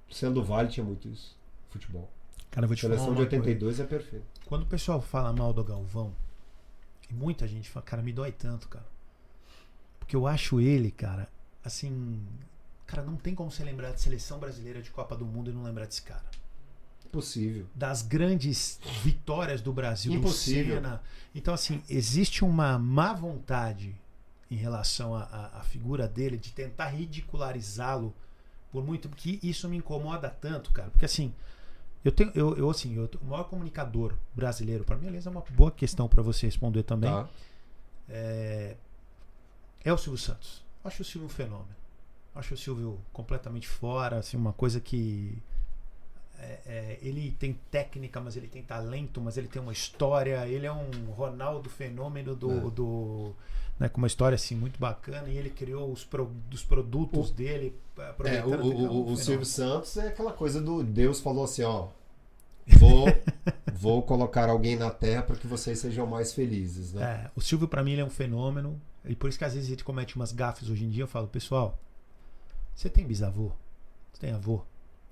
Luciano do Vale tinha muito isso. Futebol. Cara, eu vou te falar Seleção de 82 é perfeito. Quando o pessoal fala mal do Galvão, e muita gente fala, cara, me dói tanto, cara. Porque eu acho ele, cara, assim... Cara, não tem como você lembrar de seleção brasileira de Copa do Mundo e não lembrar desse cara. Impossível. Das grandes vitórias do Brasil, Impossível. do Senna. Então, assim, existe uma má vontade em relação à figura dele, de tentar ridicularizá-lo por muito, porque isso me incomoda tanto, cara. Porque, assim, o maior comunicador brasileiro, para mim, aliás, é uma boa questão para você responder também, Tá. é o Silvio Santos. Acho o Silvio um fenômeno. Acho o Silvio completamente fora, assim, uma coisa que ele tem técnica, mas ele tem talento, mas ele tem uma história. Ele é um Ronaldo fenômeno né, com uma história assim muito bacana, e ele criou os produtos dele aproveitando. O Silvio Santos é aquela coisa do Deus falou assim, ó, vou colocar alguém na Terra para que vocês sejam mais felizes, né? O Silvio, pra mim, ele é um fenômeno. E por isso que às vezes a gente comete umas gafes hoje em dia. Eu falo, pessoal, você tem bisavô? Você tem avô?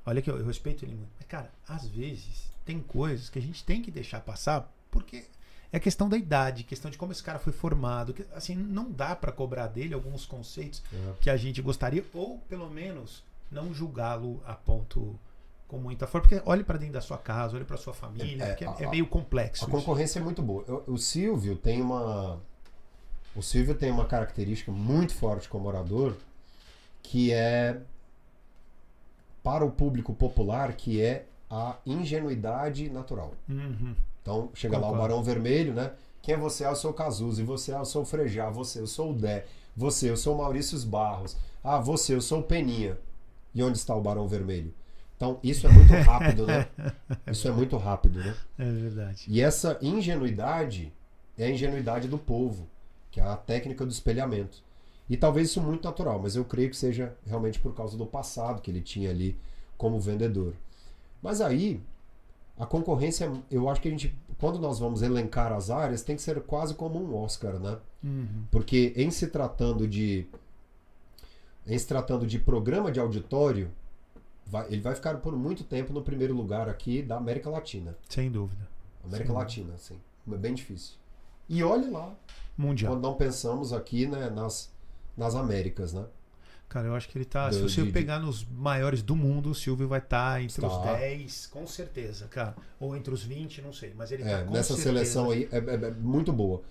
Olha que eu respeito ele muito. Mas, cara, às vezes tem coisas que a gente tem que deixar passar porque é questão da idade, questão de como esse cara foi formado. Que, assim, não dá pra cobrar dele alguns conceitos que a gente gostaria, ou pelo menos não julgá-lo a ponto com muita força. Porque olhe pra dentro da sua casa, olhe pra sua família, porque é meio complexo. A concorrência é muito boa. O Silvio tem uma característica muito forte como orador, que é para o público popular, que é a ingenuidade natural. Uhum. Então, chega lá o Barão Vermelho, né? Quem é você? Eu sou o Cazuza. E você? Eu sou o Frejá. Você? Eu sou o Dé. Você? Eu sou o Maurício Barros. Ah, você? Eu sou o Peninha. E onde está o Barão Vermelho? Então, isso é muito rápido, né? Isso é muito rápido, né? É verdade. E essa ingenuidade é a ingenuidade do povo, que é a técnica do espelhamento. E talvez isso muito natural, mas eu creio que seja realmente por causa do passado que ele tinha ali como vendedor. Mas aí, a concorrência, eu acho que a gente, quando nós vamos elencar as áreas, tem que ser quase como um Oscar, né? Uhum. Porque em se tratando de programa de auditório, ele vai ficar por muito tempo no primeiro lugar aqui da América Latina. Sem dúvida. América Latina, sim. É bem difícil. E olhe lá. Mundial. Quando não pensamos aqui, né, nas Américas, né? Cara, eu acho que ele tá. Se você pegar nos maiores do mundo, o Silvio vai estar entre os 10, com certeza, cara. Ou entre os 20, não sei. Mas ele tá com nessa certeza. Seleção aí é muito boa.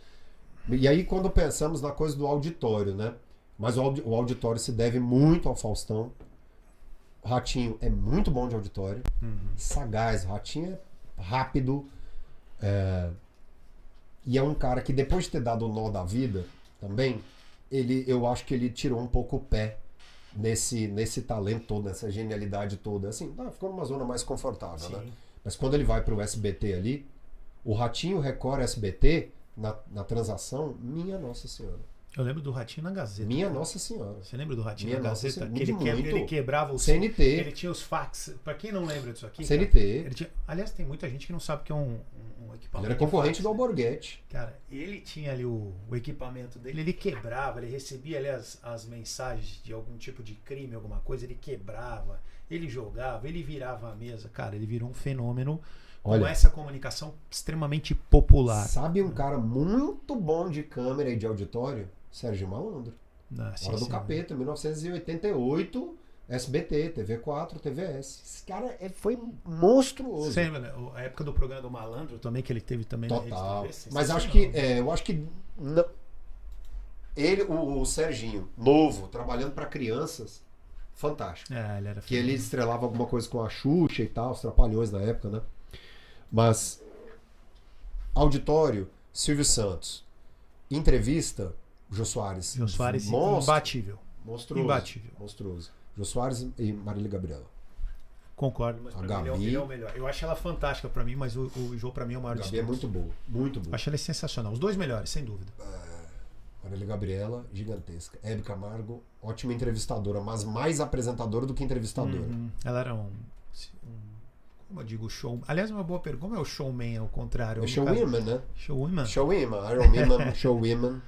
E aí, quando pensamos na coisa do auditório, né? Mas o auditório se deve muito ao Faustão. O Ratinho é muito bom de auditório. Sagaz. O Ratinho é rápido. E é um cara que, depois de ter dado o nó da vida também, eu acho que ele tirou um pouco o pé nesse talento todo, nessa genialidade toda. Assim, ficou numa zona mais confortável, né? Mas quando ele vai pro SBT ali, o Ratinho, Record, SBT, na transação, minha Nossa Senhora. Eu lembro do Ratinho na Gazeta. Minha Nossa Senhora. Você lembra do Ratinho Minha na Nossa Gazeta? Senhora. Que ele quebrava o CNT. Ele tinha os fax. Pra quem não lembra disso aqui. CNT. Cara, ele tinha, aliás, tem muita gente que não sabe que é um equipamento. Ele era concorrente fax, do Alborguete. Cara, ele tinha ali o equipamento dele, ele quebrava, ele recebia ali as mensagens de algum tipo de crime, alguma coisa, ele quebrava, ele jogava, ele virava a mesa. Cara, ele virou um fenômeno com essa comunicação extremamente popular. Sabe um cara muito bom de câmera e de auditório? Sérgio Malandro. Hora do Capeta, 1988, SBT, TV4, TVS. Esse cara foi monstruoso. Você lembra, né? A época do programa do Malandro também, que ele teve também Total. na Rede TV. Mas eu acho que ele, o Serginho, novo, trabalhando para crianças, fantástico. Ele era que ele estrelava alguma coisa com a Xuxa e tal, os Trapalhões na época, né? Mas auditório, Silvio Santos. Entrevista, Jô Soares. Jô Soares imbatível. Monstruoso. Imbatível. Monstruoso. Jô Soares e Marília Gabriela. Concordo, mas pra mim ele é o melhor. Eu acho ela fantástica pra mim, mas o Jô pra mim é o maior de todos. Gabi é muito boa, muito boa. Acho ela sensacional. Os dois melhores, sem dúvida. Marília Gabriela, gigantesca. Hebe Camargo, ótima entrevistadora, mas mais apresentadora do que entrevistadora. Ela era como eu digo, show. Aliás, uma boa pergunta. Como é o showman ao contrário? É showwoman, né? Showwoman? Showwoman, Iron Showwoman.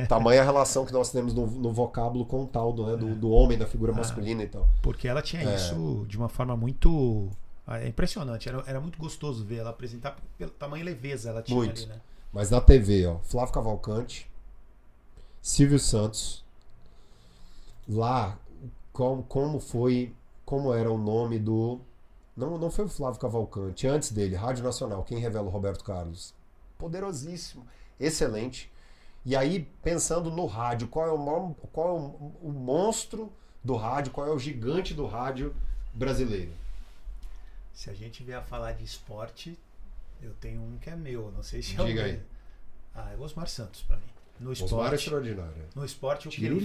Tamanha a relação que nós temos no vocábulo com o tal do homem, da figura masculina e tal. Porque ela tinha isso de uma forma muito impressionante. Era muito gostoso ver ela apresentar pelo tamanho e leveza ela tinha muito. Ali, né? Mas na TV, ó, Flávio Cavalcante, Silvio Santos, lá, como era o nome do... Não foi o Flávio Cavalcante, antes dele, Rádio Nacional, quem revela o Roberto Carlos. Poderosíssimo, excelente. E aí, pensando no rádio, qual é o monstro do rádio, qual é o gigante do rádio brasileiro? Se a gente vier a falar de esporte, eu tenho um que é meu, não sei se é Diga aí. É o Osmar Santos pra mim. No esporte, Osmar é extraordinário. No esporte, o que ele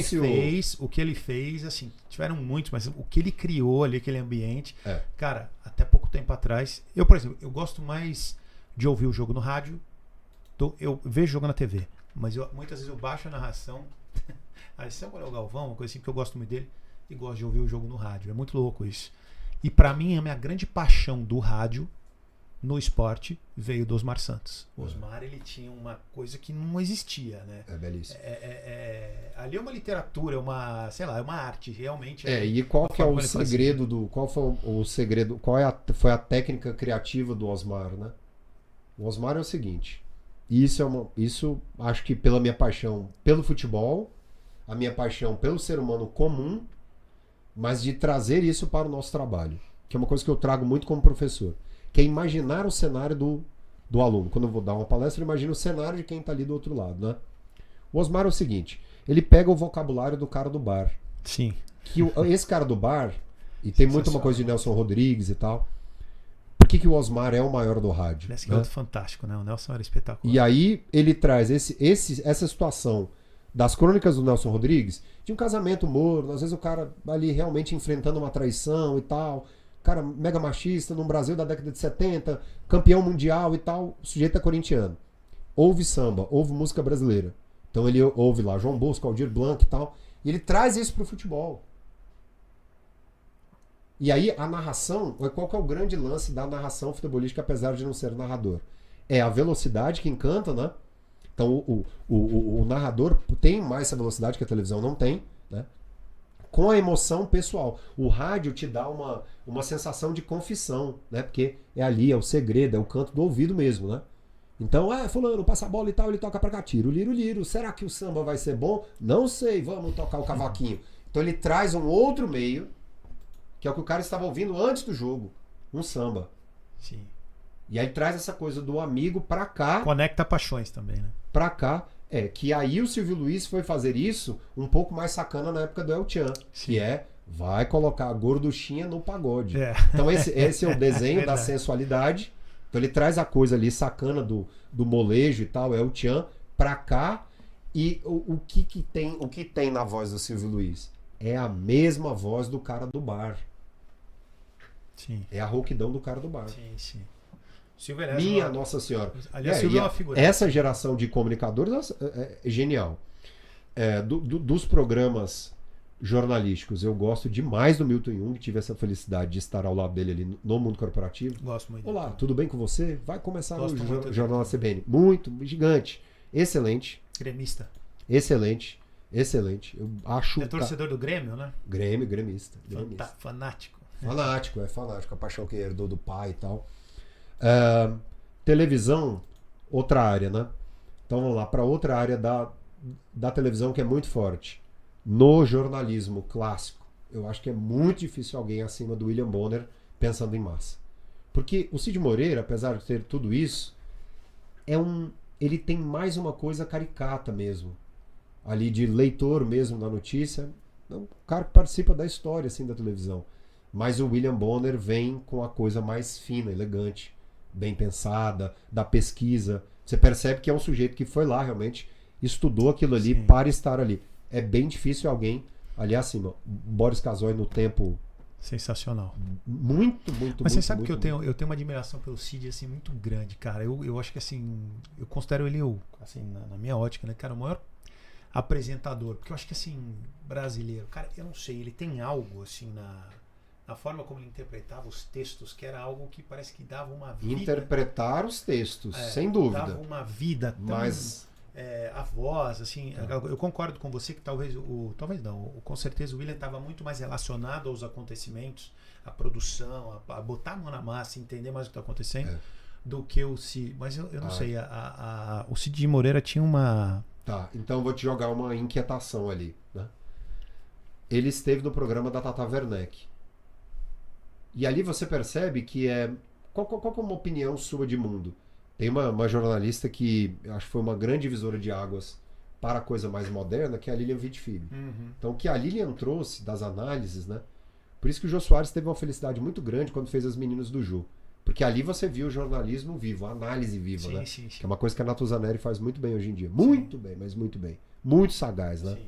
fez... O que ele fez, assim, tiveram muitos, mas o que ele criou ali, aquele ambiente... Cara, até pouco tempo atrás... Eu, por exemplo, eu gosto mais de ouvir o jogo no rádio. Eu vejo o jogo na TV, mas muitas vezes eu baixo a narração. Aí, se eu olhar o Galvão, uma coisa assim, porque eu gosto muito dele, e gosto de ouvir o jogo no rádio. É muito louco isso. E pra mim, a minha grande paixão do rádio no esporte veio do Osmar Santos. O Osmar, ele tinha uma coisa que não existia, né? É belíssimo. Ali é uma literatura, sei lá, é uma arte, realmente. E qual que é o segredo qual foi o segredo, foi a técnica criativa do Osmar, né? O Osmar é o seguinte, isso acho que pela minha paixão pelo futebol, a minha paixão pelo ser humano comum, mas de trazer isso para o nosso trabalho, que é uma coisa que eu trago muito como professor, que é imaginar o cenário do aluno. Quando eu vou dar uma palestra, eu imagino o cenário de quem está ali do outro lado, né? O Osmar é o seguinte, ele pega o vocabulário do cara do bar. Sim. Que esse cara do bar, e tem muito uma coisa de Nelson Rodrigues e tal, por que o Osmar é o maior do rádio? Parece que é outro fantástico, né? O Nelson era espetacular. E aí ele traz essa situação das crônicas do Nelson Rodrigues, de um casamento morno, às vezes o cara ali realmente enfrentando uma traição e tal, cara mega machista, num Brasil da década de 70, campeão mundial e tal, o sujeito é corintiano. Ouve samba, ouve música brasileira. Então ele ouve lá João Bosco, Aldir Blanc e tal, e ele traz isso pro futebol. E aí a narração, qual que é o grande lance da narração futebolística, apesar de não ser narrador? É a velocidade que encanta, né? Então o narrador tem mais essa velocidade que a televisão não tem, né? Com a emoção pessoal. O rádio te dá uma sensação de confissão, né? Porque é ali, é o segredo, é o canto do ouvido mesmo, né? Então, fulano, passa a bola e tal, ele toca pra cá, tiro, liro, liro. Será que o samba vai ser bom? Não sei, vamos tocar o cavaquinho. Então ele traz um outro meio, que é o que o cara estava ouvindo antes do jogo, um samba. Sim. E aí traz essa coisa do amigo pra cá. Conecta paixões também, né? Pra cá. Que aí o Silvio Luiz foi fazer isso um pouco mais sacana na época do El Chan. Que vai colocar a gorduchinha no pagode. Então esse é o desenho da sensualidade. Então ele traz a coisa ali sacana do molejo e tal, El Chan, pra cá. E o que tem na voz do Silvio Luiz? É a mesma voz do cara do bar. Sim. É a rouquidão do cara do bar. Sim. Minha Nossa Senhora. Aliás, Silvio é uma figura. Essa geração de comunicadores é genial. Dos programas jornalísticos, eu gosto demais do Milton Jung, tive essa felicidade de estar ao lado dele ali no mundo corporativo. Gosto muito. Olá, tudo bem com você? Vai começar Gosto o Jornal da CBN. Muito, gigante. Excelente. Gremista. Excelente. Eu acho... É torcedor do Grêmio, né? Gremista. Fanático. Fanático. A paixão que herdou do pai e tal. Televisão, outra área, né? Então vamos lá, para outra área da televisão que é muito forte. No jornalismo clássico, eu acho que é muito difícil alguém acima do William Bonner pensando em massa. Porque o Cid Moreira, apesar de ter tudo isso, ele tem mais uma coisa caricata mesmo. Ali de leitor mesmo da notícia. Um cara que participa da história assim, da televisão. Mas o William Bonner vem com a coisa mais fina, elegante, bem pensada, da pesquisa. Você percebe que é um sujeito que foi lá realmente, estudou aquilo ali para estar ali. É bem difícil alguém ali acima. Boris Casoy no tempo... Sensacional. Muito. Mas você sabe que eu tenho uma admiração pelo Cid assim, muito grande, cara. Eu acho que assim, eu considero ele, assim, na minha ótica, né, cara, o maior apresentador. Porque eu acho que assim, brasileiro, cara, eu não sei, ele tem algo assim na forma como ele interpretava os textos, que era algo que parece que dava uma vida. Interpretar os textos, sem dúvida. Dava uma vida tão... Mas... a voz, assim, eu concordo com você que talvez com certeza o William estava muito mais relacionado aos acontecimentos, à produção, a botar a mão na massa, entender mais o que está acontecendo, do que o Cid. Mas eu não sei, o Cid de Moreira tinha uma... Tá, então eu vou te jogar uma inquietação ali, né? Ele esteve no programa da Tata Werneck. E ali você percebe que qual é uma opinião sua de mundo? Tem uma jornalista que acho que foi uma grande divisora de águas para a coisa mais moderna, que é a Lilian Witt Filho. Então, o que a Lilian trouxe das análises, né? Por isso que o Jô Soares teve uma felicidade muito grande quando fez As Meninas do Jô. Porque ali você viu o jornalismo vivo, a análise viva, né? Sim. Que é uma coisa que a Natuzaneri faz muito bem hoje em dia. Muito bem, mas muito bem. Muito sagaz, né? Sim.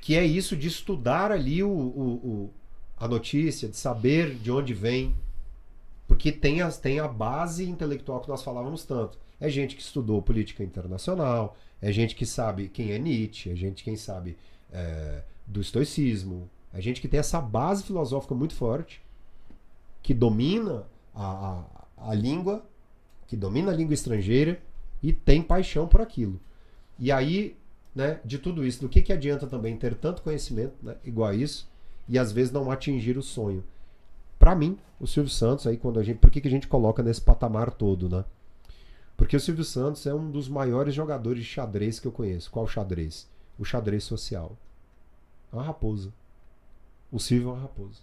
Que é isso de estudar ali a notícia, de saber de onde vem. Porque tem a base intelectual que nós falávamos tanto. É gente que estudou política internacional, é gente que sabe quem é Nietzsche, é gente quem sabe do estoicismo, é gente que tem essa base filosófica muito forte, que domina a língua, que domina a língua estrangeira e tem paixão por aquilo. E aí, né, de tudo isso, do que adianta também ter tanto conhecimento, né, igual a isso, e às vezes não atingir o sonho? Para mim, o Silvio Santos, aí por que a gente coloca nesse patamar todo, né? Porque o Silvio Santos é um dos maiores jogadores de xadrez que eu conheço. Qual xadrez? O xadrez social. É uma raposa. O Silvio é uma raposa.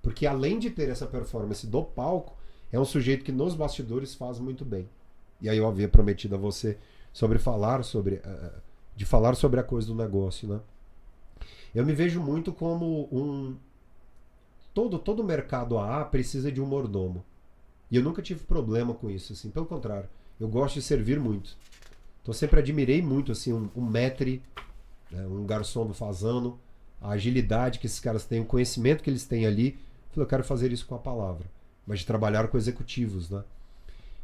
Porque além de ter essa performance do palco, é um sujeito que nos bastidores faz muito bem. E aí eu havia prometido a você de falar sobre a coisa do negócio, né? Eu me vejo muito como todo mercado AA precisa de um mordomo. E eu nunca tive problema com isso, assim. Pelo contrário, eu gosto de servir muito. Então eu sempre admirei muito assim um maître, né, um garçom do Fasano, a agilidade que esses caras têm, o conhecimento que eles têm ali. Eu quero fazer isso com a palavra, mas de trabalhar com executivos, né?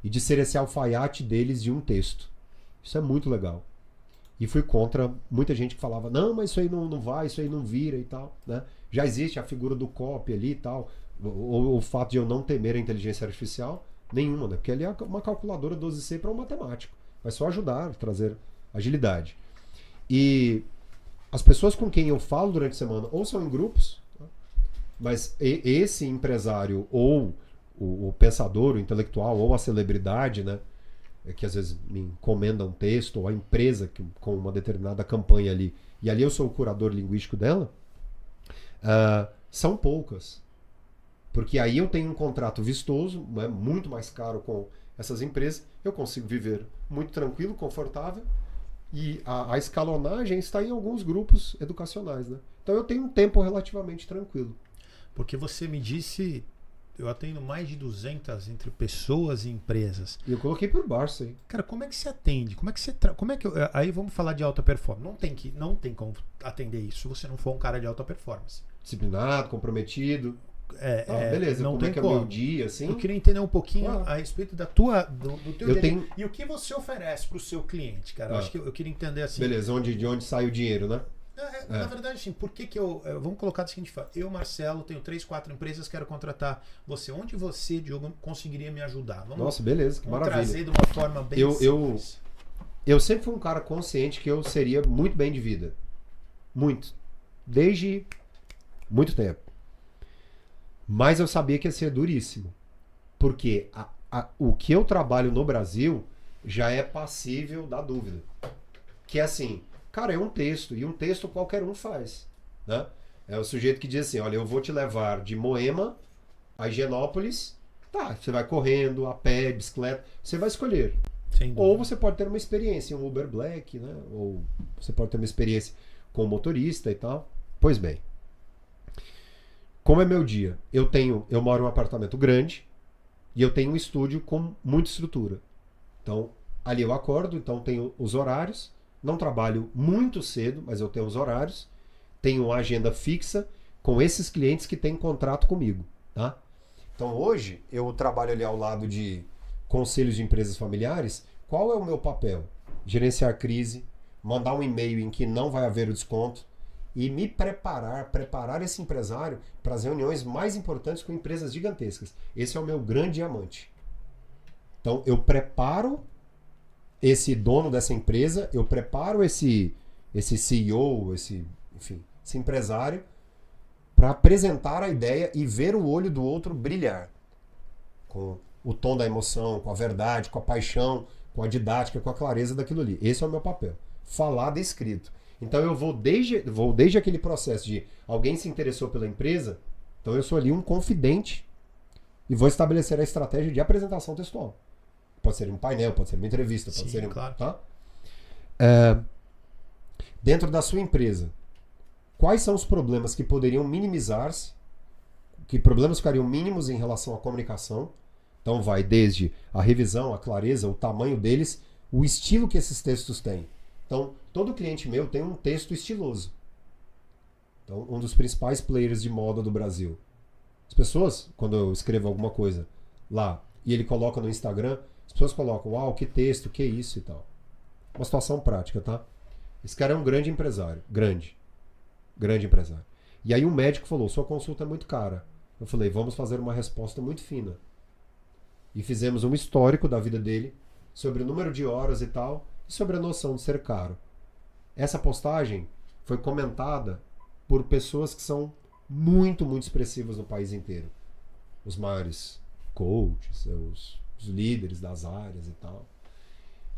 E de ser esse alfaiate deles de um texto. Isso é muito legal. E fui contra muita gente que falava, não, mas isso aí não vai, isso aí não vira e tal, né? Já existe a figura do copy ali e tal, o fato de eu não temer a inteligência artificial, nenhuma, né? Porque ali é uma calculadora 12C para um matemático. Vai só ajudar, trazer agilidade. E as pessoas com quem eu falo durante a semana, ou são em grupos, né? Mas esse empresário, ou o pensador, o intelectual, ou a celebridade, né? Que às vezes me encomenda um texto, ou a empresa com uma determinada campanha ali, e ali eu sou o curador linguístico dela, são poucas. Porque aí eu tenho um contrato vistoso, né, muito mais caro com essas empresas, eu consigo viver muito tranquilo, confortável, e a escalonagem está em alguns grupos educacionais, né? Então eu tenho um tempo relativamente tranquilo. Porque você me disse, eu atendo mais de 200 entre pessoas e empresas. E eu coloquei por baixo aí. Cara, como é que você atende? Como é que você aí vamos falar de alta performance. Não tem como atender isso se você não for um cara de alta performance. Disciplinado, comprometido. Beleza, não como tem é que como. é o meu dia, assim? Eu queria entender um pouquinho a respeito do teu eu dia tenho... e o que você oferece para o seu cliente, cara. Acho que eu queria entender assim. Beleza, de onde sai o dinheiro, né? Na verdade, assim, por que vamos colocar da seguinte forma. Eu, Marcelo, tenho 3, 4 empresas, quero contratar você. Onde você, Diogo, conseguiria me ajudar? Nossa, beleza, que maravilha. Trazer de uma forma bem simples. Eu sempre fui um cara consciente que eu seria muito bem de vida. Muito. Desde muito tempo. Mas eu sabia que ia ser duríssimo. Porque o que eu trabalho no Brasil já é passível da dúvida. Que é assim, cara, é um texto. E um texto qualquer um faz. Né? É o sujeito que diz assim, olha, eu vou te levar de Moema a Higienópolis. Tá, você vai correndo, a pé, bicicleta. Você vai escolher. Ou você pode ter uma experiência em um Uber Black, né? Ou você pode ter uma experiência com motorista e tal. Pois bem. Como é meu dia? Eu moro em um apartamento grande e eu tenho um estúdio com muita estrutura. Então, ali eu acordo, então tenho os horários. Não trabalho muito cedo, mas eu tenho os horários. Tenho uma agenda fixa com esses clientes que têm contrato comigo, tá? Então, hoje, eu trabalho ali ao lado de conselhos de empresas familiares. Qual é o meu papel? Gerenciar crise, mandar um e-mail em que não vai haver o desconto, e me preparar esse empresário para as reuniões mais importantes com empresas gigantescas. Esse é o meu grande diamante. Então, eu preparo esse dono dessa empresa, eu preparo esse CEO, esse empresário, para apresentar a ideia e ver o olho do outro brilhar. Com o tom da emoção, com a verdade, com a paixão, com a didática, com a clareza daquilo ali. Esse é o meu papel. Falar descrito. Então eu vou desde aquele processo de alguém se interessou pela empresa, então eu sou ali um confidente e vou estabelecer a estratégia de apresentação textual. Pode ser um painel, pode ser uma entrevista, pode ser claro. Tá? Dentro da sua empresa, quais são os problemas que poderiam minimizar-se, que problemas ficariam mínimos em relação à comunicação? Então vai desde a revisão, a clareza, o tamanho deles, o estilo que esses textos têm. Então, todo cliente meu tem um texto estiloso. Então, um dos principais players de moda do Brasil. As pessoas, quando eu escrevo alguma coisa lá e ele coloca no Instagram, as pessoas colocam, uau, que texto, que isso e tal. Uma situação prática, tá? Esse cara é um grande empresário. Grande empresário. E aí um médico falou, sua consulta é muito cara. Eu falei, vamos fazer uma resposta muito fina. E fizemos um histórico da vida dele, sobre o número de horas e tal, e sobre a noção de ser caro. Essa postagem foi comentada por pessoas que são muito, muito expressivas no país inteiro. Os maiores coaches, os líderes das áreas e tal.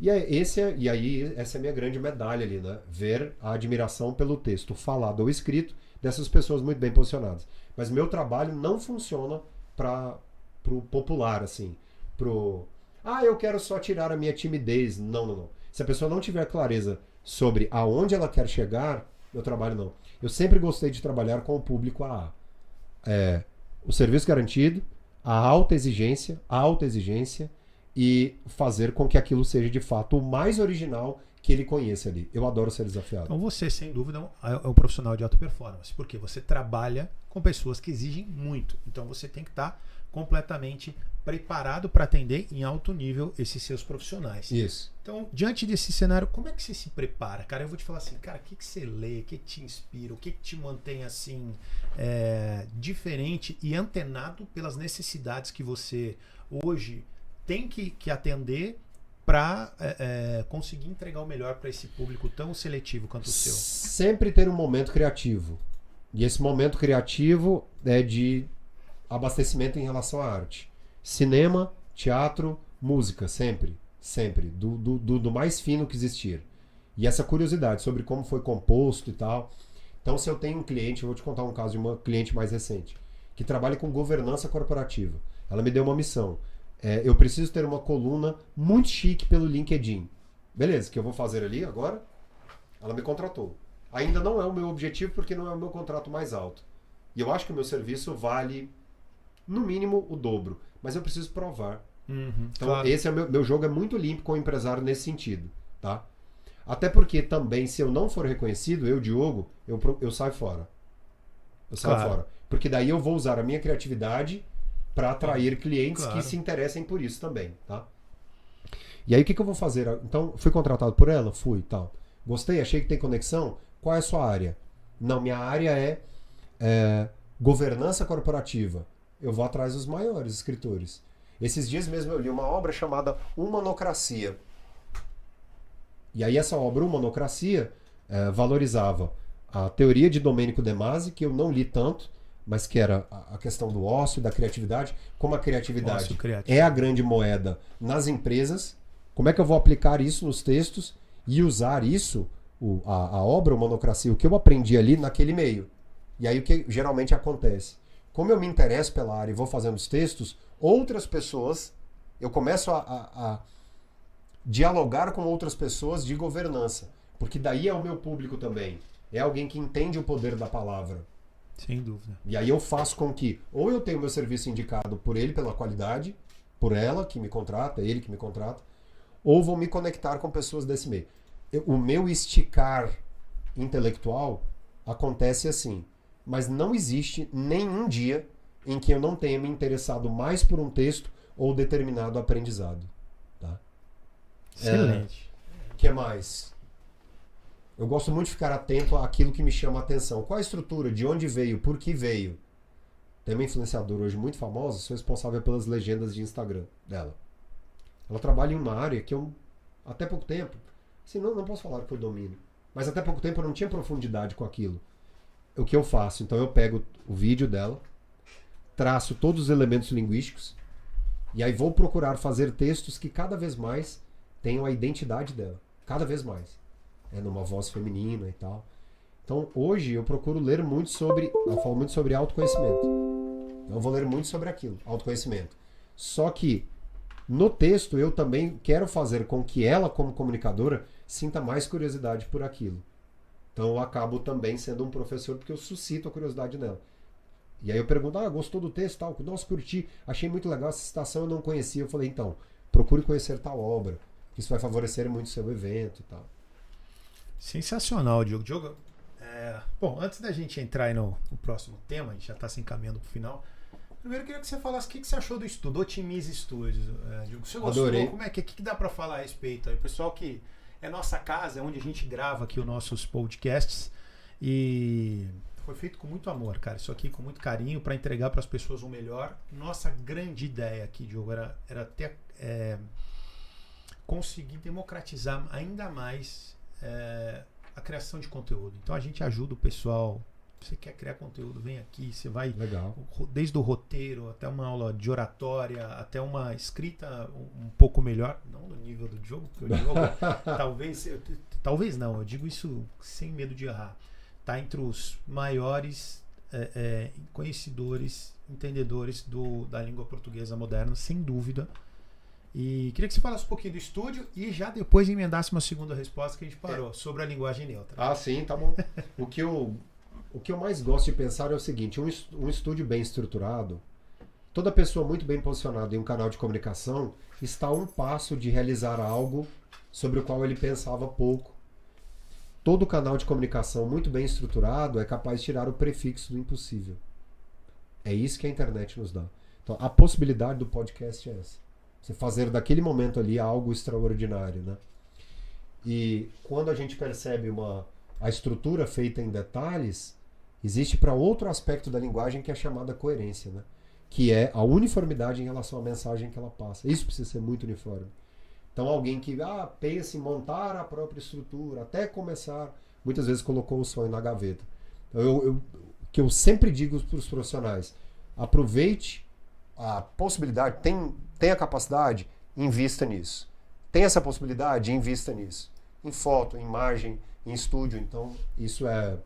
E aí, essa é a minha grande medalha ali, né? Ver a admiração pelo texto falado ou escrito dessas pessoas muito bem posicionadas. Mas meu trabalho não funciona para pro popular, assim. Eu quero só tirar a minha timidez. Não. Se a pessoa não tiver clareza sobre aonde ela quer chegar, meu trabalho não. Eu sempre gostei de trabalhar com o público AA. O serviço garantido, a alta exigência e fazer com que aquilo seja de fato o mais original que ele conheça ali. Eu adoro ser desafiado. Então você, sem dúvida, é um profissional de alta performance, porque você trabalha com pessoas que exigem muito. Então você tem que estar completamente preparado para atender em alto nível esses seus profissionais. Isso. Então, diante desse cenário, como é que você se prepara? Cara, eu vou te falar assim, cara, o que você lê, o que te inspira, o que te mantém assim diferente e antenado pelas necessidades que você hoje tem que atender para conseguir entregar o melhor para esse público tão seletivo quanto o seu? Sempre ter um momento criativo. E esse momento criativo é de abastecimento em relação à arte. Cinema, teatro, música, sempre. Sempre. Do mais fino que existir. E essa curiosidade sobre como foi composto e tal. Então, se eu tenho um cliente, eu vou te contar um caso de uma cliente mais recente, que trabalha com governança corporativa. Ela me deu uma missão. Eu preciso ter uma coluna muito chique pelo LinkedIn. Beleza, o que eu vou fazer ali agora? Ela me contratou. Ainda não é o meu objetivo, porque não é o meu contrato mais alto. E eu acho que o meu serviço vale, no mínimo, o dobro. Mas eu preciso provar. Então, claro. Esse é o meu jogo é muito limpo com o empresário nesse sentido. Tá? Até porque também, se eu não for reconhecido, eu, Diogo, eu saio fora. Eu saio fora. Porque daí eu vou usar a minha criatividade para atrair clientes que se interessem por isso também, tá? E aí o que eu vou fazer? Então, fui contratado por ela? Fui, tal. Gostei, achei que tem conexão. Qual é a sua área? Não, minha área é governança corporativa. Eu vou atrás dos maiores escritores. Esses dias mesmo eu li uma obra chamada Humanocracia. E aí essa obra, Humanocracia, valorizava a teoria de Domenico De Masi, que eu não li tanto, mas que era a questão do ócio, da criatividade, como a criatividade é a grande moeda nas empresas, como é que eu vou aplicar isso nos textos e usar isso, a obra, Humanocracia, o que eu aprendi ali naquele meio. E aí o que geralmente acontece? Como eu me interesso pela área e vou fazendo os textos, outras pessoas, eu começo a dialogar com outras pessoas de governança, porque daí é o meu público também, é alguém que entende o poder da palavra. Sem dúvida. E aí eu faço com que, ou eu tenho meu serviço indicado por ele, pela qualidade, por ela que me contrata, ele que me contrata, ou vou me conectar com pessoas desse meio. O meu esticar intelectual acontece assim, mas não existe nenhum dia em que eu não tenha me interessado mais por um texto ou determinado aprendizado. Tá? Excelente. O que mais? Eu gosto muito de ficar atento àquilo que me chama a atenção. Qual a estrutura? De onde veio? Por que veio? Tem uma influenciadora hoje muito famosa, sou responsável pelas legendas de Instagram dela. Ela trabalha em uma área que eu, até pouco tempo, assim, não posso falar que eu domino, mas até pouco tempo eu não tinha profundidade com aquilo. O que eu faço? Então eu pego o vídeo dela, traço todos os elementos linguísticos, e aí vou procurar fazer textos que cada vez mais tenham a identidade dela. Cada vez mais. Numa voz feminina e tal. Então, hoje eu procuro ler muito sobre... Eu falo muito sobre autoconhecimento. Então, eu vou ler muito sobre aquilo, autoconhecimento. Só que, no texto, eu também quero fazer com que ela, como comunicadora, sinta mais curiosidade por aquilo. Então, eu acabo também sendo um professor, porque eu suscito a curiosidade nela. E aí eu pergunto, gostou do texto? Tal? Nossa, curti, achei muito legal essa citação, eu não conhecia. Eu falei, então, procure conhecer tal obra, que isso vai favorecer muito o seu evento e tal. Sensacional, Diogo. Diogo, bom, antes da gente entrar aí no próximo tema, a gente já está se encaminhando para o final. Primeiro eu queria que você falasse o que você achou do estudo, Otimize Studios. Diogo, você gostou? Adorei. Como é que dá para falar a respeito? O pessoal que é nossa casa, é onde a gente grava aqui os nossos podcasts. E foi feito com muito amor, cara. Isso aqui com muito carinho para entregar para as pessoas o melhor. Nossa grande ideia aqui, Diogo, era ter, conseguir democratizar ainda mais a criação de conteúdo. Então a gente ajuda o pessoal. Você quer criar conteúdo, vem aqui, você vai Legal. Desde o roteiro até uma aula de oratória, até uma escrita um pouco melhor, não no nível do Diogo, porque o Diogo talvez não, eu digo isso sem medo de errar. Está entre os maiores conhecedores, entendedores da língua portuguesa moderna, sem dúvida. E queria que você falasse um pouquinho do estúdio e já depois emendasse uma segunda resposta que a gente parou, sobre a linguagem neutra. Ah, sim, tá bom. O que eu mais gosto de pensar é o seguinte, um estúdio bem estruturado, toda pessoa muito bem posicionada em um canal de comunicação está a um passo de realizar algo sobre o qual ele pensava pouco. Todo canal de comunicação muito bem estruturado é capaz de tirar o prefixo do impossível. É isso que a internet nos dá. Então, a possibilidade do podcast é essa. Você fazer daquele momento ali algo extraordinário, né? E quando a gente percebe a estrutura feita em detalhes, existe para outro aspecto da linguagem que é chamada coerência, né? Que é a uniformidade em relação à mensagem que ela passa. Isso precisa ser muito uniforme. Então alguém que pensa em montar a própria estrutura, até começar, muitas vezes colocou o sonho na gaveta. Então, o que eu sempre digo para os profissionais, aproveite a possibilidade, tem a capacidade, invista nisso. Tem essa possibilidade, invista nisso. Em foto, em imagem, em estúdio. Então isso é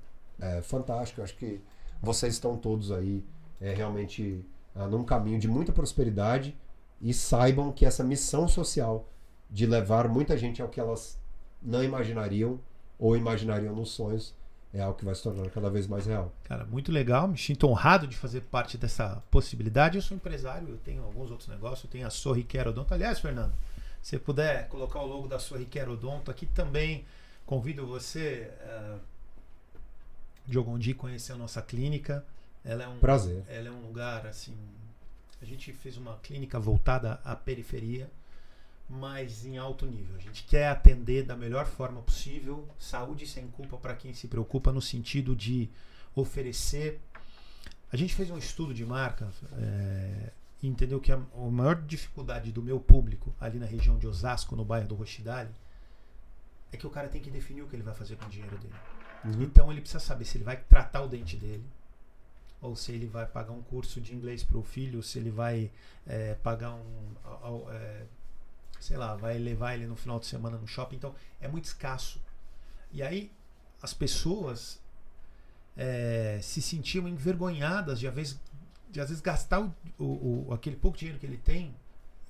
fantástico. Eu acho que vocês estão todos aí realmente num caminho de muita prosperidade e saibam que essa missão social de levar muita gente ao que elas não imaginariam ou imaginariam nos sonhos é algo que vai se tornar cada vez mais real. Cara, muito legal. Me sinto honrado de fazer parte dessa possibilidade. Eu sou empresário, eu tenho alguns outros negócios. Eu tenho a Sorriquer Odonto. Aliás, Fernando, se puder colocar o logo da Sorriquer Odonto aqui também, convido você, Diogo, um dia conhecer a nossa clínica. Ela é Prazer. Ela é um lugar, assim... A gente fez uma clínica voltada à periferia, mas em alto nível. A gente quer atender da melhor forma possível, saúde sem culpa para quem se preocupa, no sentido de oferecer. A gente fez um estudo de marca e entendeu que a maior dificuldade do meu público ali na região de Osasco, no bairro do Rochidale, é que o cara tem que definir o que ele vai fazer com o dinheiro dele. Uhum. Então ele precisa saber se ele vai tratar o dente dele, ou se ele vai pagar um curso de inglês para o filho, se ele vai pagar sei lá, vai levar ele no final de semana no shopping. Então é muito escasso. E aí as pessoas se sentiam envergonhadas de às vezes gastar aquele pouco dinheiro que ele tem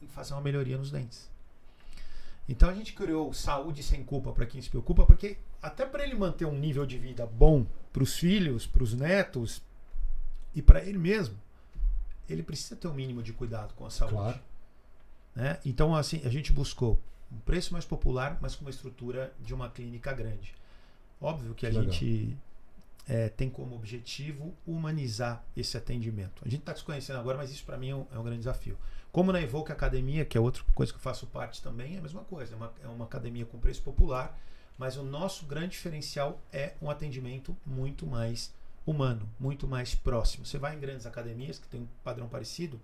em fazer uma melhoria nos dentes. Então a gente criou saúde sem culpa para quem se preocupa, porque até para ele manter um nível de vida bom para os filhos, para os netos e para ele mesmo, ele precisa ter um mínimo de cuidado com a saúde. Claro. Né? Então, assim, a gente buscou um preço mais popular, mas com uma estrutura de uma clínica grande. Óbvio que a gente tem como objetivo humanizar esse atendimento. A gente está se conhecendo agora, mas isso para mim é um grande desafio. Como na Evoque Academia, que é outra coisa que eu faço parte também, é a mesma coisa. É uma academia com preço popular, mas o nosso grande diferencial é um atendimento muito mais humano, muito mais próximo. Você vai em grandes academias que tem um padrão parecido,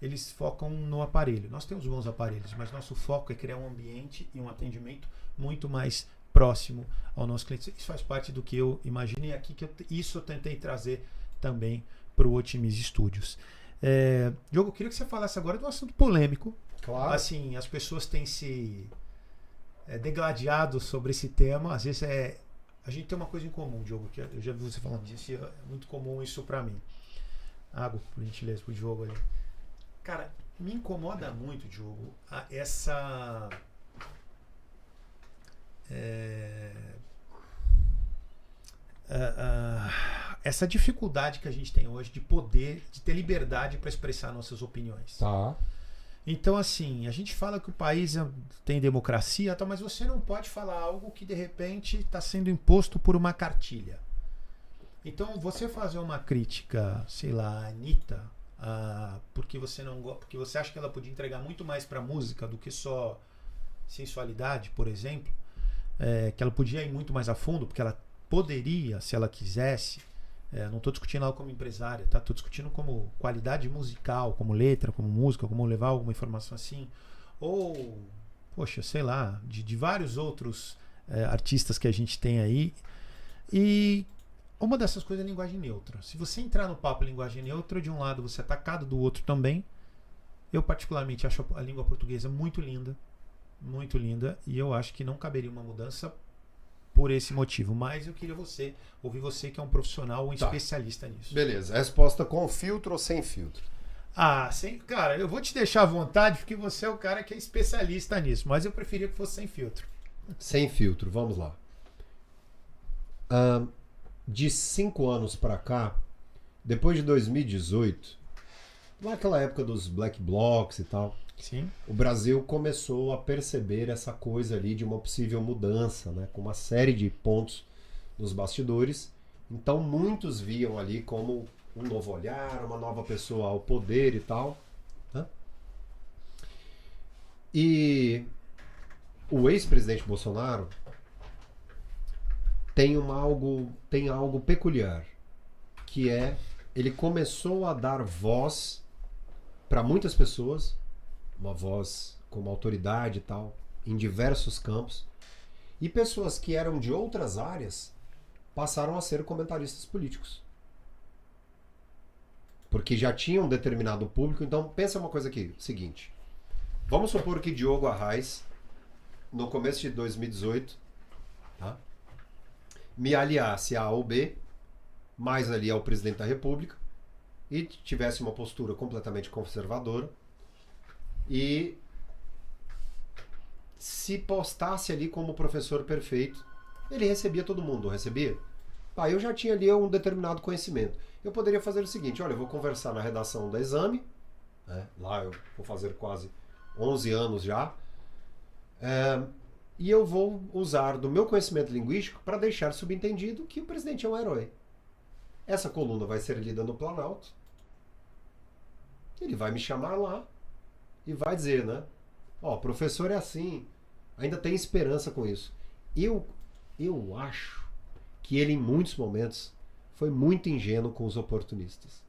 eles focam no aparelho. Nós temos bons aparelhos, mas nosso foco é criar um ambiente e um atendimento muito mais próximo ao nosso cliente. Isso faz parte do que eu imaginei aqui, isso eu tentei trazer também para o Otimize Studios. Diogo, eu queria que você falasse agora de um assunto polêmico. Claro. Assim, as pessoas têm se degladiado sobre esse tema. Às vezes a gente tem uma coisa em comum, Diogo, que eu já vi você falando disso, e é muito comum isso para mim. Água, por gentileza, pro Diogo ali. Cara, me incomoda muito, Diogo, essa dificuldade que a gente tem hoje de ter liberdade para expressar nossas opiniões. Tá. Então, assim, a gente fala que o país tem democracia, mas você não pode falar algo que de repente está sendo imposto por uma cartilha. Então, você fazer uma crítica, sei lá, a Anitta, porque você acha que ela podia entregar muito mais para a música do que só sensualidade, por exemplo, que ela podia ir muito mais a fundo, porque ela poderia, se ela quisesse, Não estou discutindo ela como empresária, tá? Estou discutindo como qualidade musical, como letra, como música, como levar alguma informação assim. Ou, poxa, sei lá, de vários outros artistas que a gente tem aí. E uma dessas coisas é linguagem neutra. Se você entrar no papo linguagem neutra, de um lado você é atacado, do outro também. Eu particularmente acho a língua portuguesa muito linda, e eu acho que não caberia uma mudança por esse motivo. Mas eu queria ouvir você que é um profissional, um especialista nisso. Beleza. Resposta com filtro ou sem filtro? Cara, eu vou te deixar à vontade porque você é o cara que é especialista nisso, mas eu preferia que fosse sem filtro. Sem filtro, vamos lá. De 5 anos pra cá, depois de 2018, naquela época dos Black Blocs e tal, sim, o Brasil começou a perceber essa coisa ali de uma possível mudança, né, com uma série de pontos nos bastidores. Então muitos viam ali como um novo olhar, uma nova pessoa ao poder e tal, né? E o ex-presidente Bolsonaro tem algo peculiar, que é ele começou a dar voz para muitas pessoas, uma voz como autoridade e tal, em diversos campos, e pessoas que eram de outras áreas passaram a ser comentaristas políticos. Porque já tinham um determinado público. Então pensa uma coisa aqui, seguinte, vamos supor que Diogo Arraes, no começo de 2018, tá, me aliasse a A ou B, mais ali ao presidente da República, e tivesse uma postura completamente conservadora, e se postasse ali como professor perfeito, ele recebia todo mundo, não recebia? Eu já tinha ali um determinado conhecimento. Eu poderia fazer o seguinte, olha, eu vou conversar na redação da Exame, né, lá eu vou fazer quase 11 anos já, e eu vou usar do meu conhecimento linguístico para deixar subentendido que o presidente é um herói. Essa coluna vai ser lida no Planalto, ele vai me chamar lá e vai dizer, né? Professor é assim, ainda tem esperança com isso. Eu acho que ele, em muitos momentos, foi muito ingênuo com os oportunistas.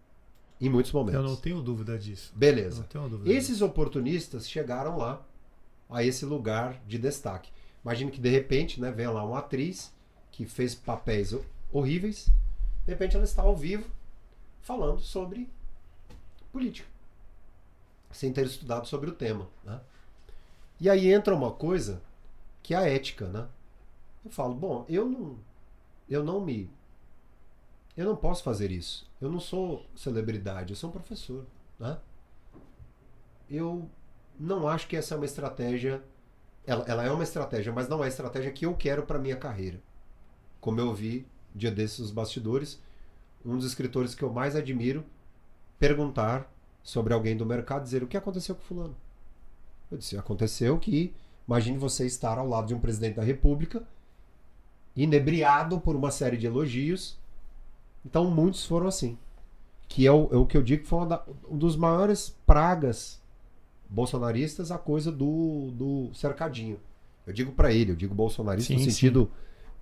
Em muitos momentos. Eu não tenho dúvida disso. Beleza. Não tenho dúvida Esses oportunistas chegaram lá, a esse lugar de destaque. Imagine que, de repente, né, vem lá uma atriz que fez papéis horríveis, de repente ela está ao vivo falando sobre política, sem ter estudado sobre o tema, né? E aí entra uma coisa que é a ética, né? Eu falo, bom, eu não posso fazer isso. Eu não sou celebridade, eu sou um professor, né? Eu não acho que essa é uma estratégia. Ela é uma estratégia, mas não é a estratégia que eu quero para minha carreira. Como eu vi dia desses nos bastidores, um dos escritores que eu mais admiro perguntar sobre alguém do mercado, dizer o que aconteceu com fulano. Eu disse, aconteceu que, imagine você estar ao lado de um presidente da República, inebriado por uma série de elogios. Então muitos foram assim. Que é o que eu digo que foi um dos maiores pragas bolsonaristas, a coisa do cercadinho. Eu digo para ele, eu digo bolsonarista no sentido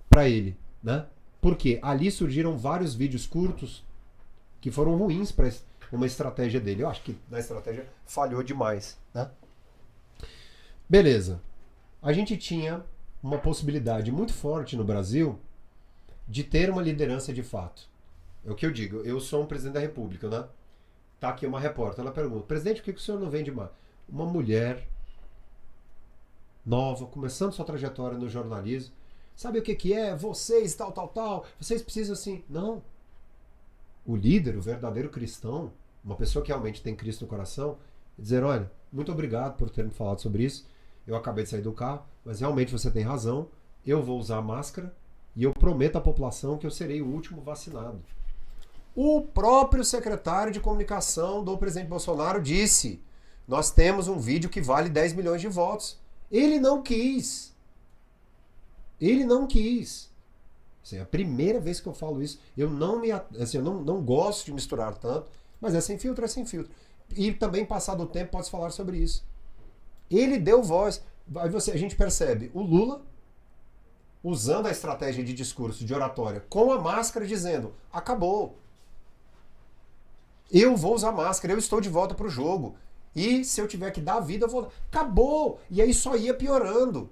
para ele, né? Porque ali surgiram vários vídeos curtos que foram ruins para uma estratégia dele. Eu acho que na estratégia falhou demais, né? Beleza. A gente tinha uma possibilidade muito forte no Brasil de ter uma liderança de fato. É o que eu digo. Eu sou um presidente da República, né? Tá aqui uma repórter, ela pergunta, presidente, por que o senhor não vende mais? Uma mulher nova, começando sua trajetória no jornalismo, sabe o que é? Vocês, tal, vocês precisam assim. Não. O líder, o verdadeiro cristão, uma pessoa que realmente tem Cristo no coração, dizer, olha, muito obrigado por ter me falado sobre isso, eu acabei de sair do carro, mas realmente você tem razão, eu vou usar máscara e eu prometo à população que eu serei o último vacinado. O próprio secretário de comunicação do presidente Bolsonaro disse, nós temos um vídeo que vale 10 milhões de votos. Ele não quis. Ele não quis. Assim, é a primeira vez que eu falo isso. Eu não gosto de misturar tanto, mas é sem filtro, é sem filtro. E também, passado o tempo, pode falar sobre isso. Ele deu voz. Aí a gente percebe o Lula, usando a estratégia de discurso, de oratória, com a máscara, dizendo: acabou. Eu vou usar máscara, eu estou de volta para o jogo. E se eu tiver que dar a vida, eu vou. Acabou! E aí só ia piorando.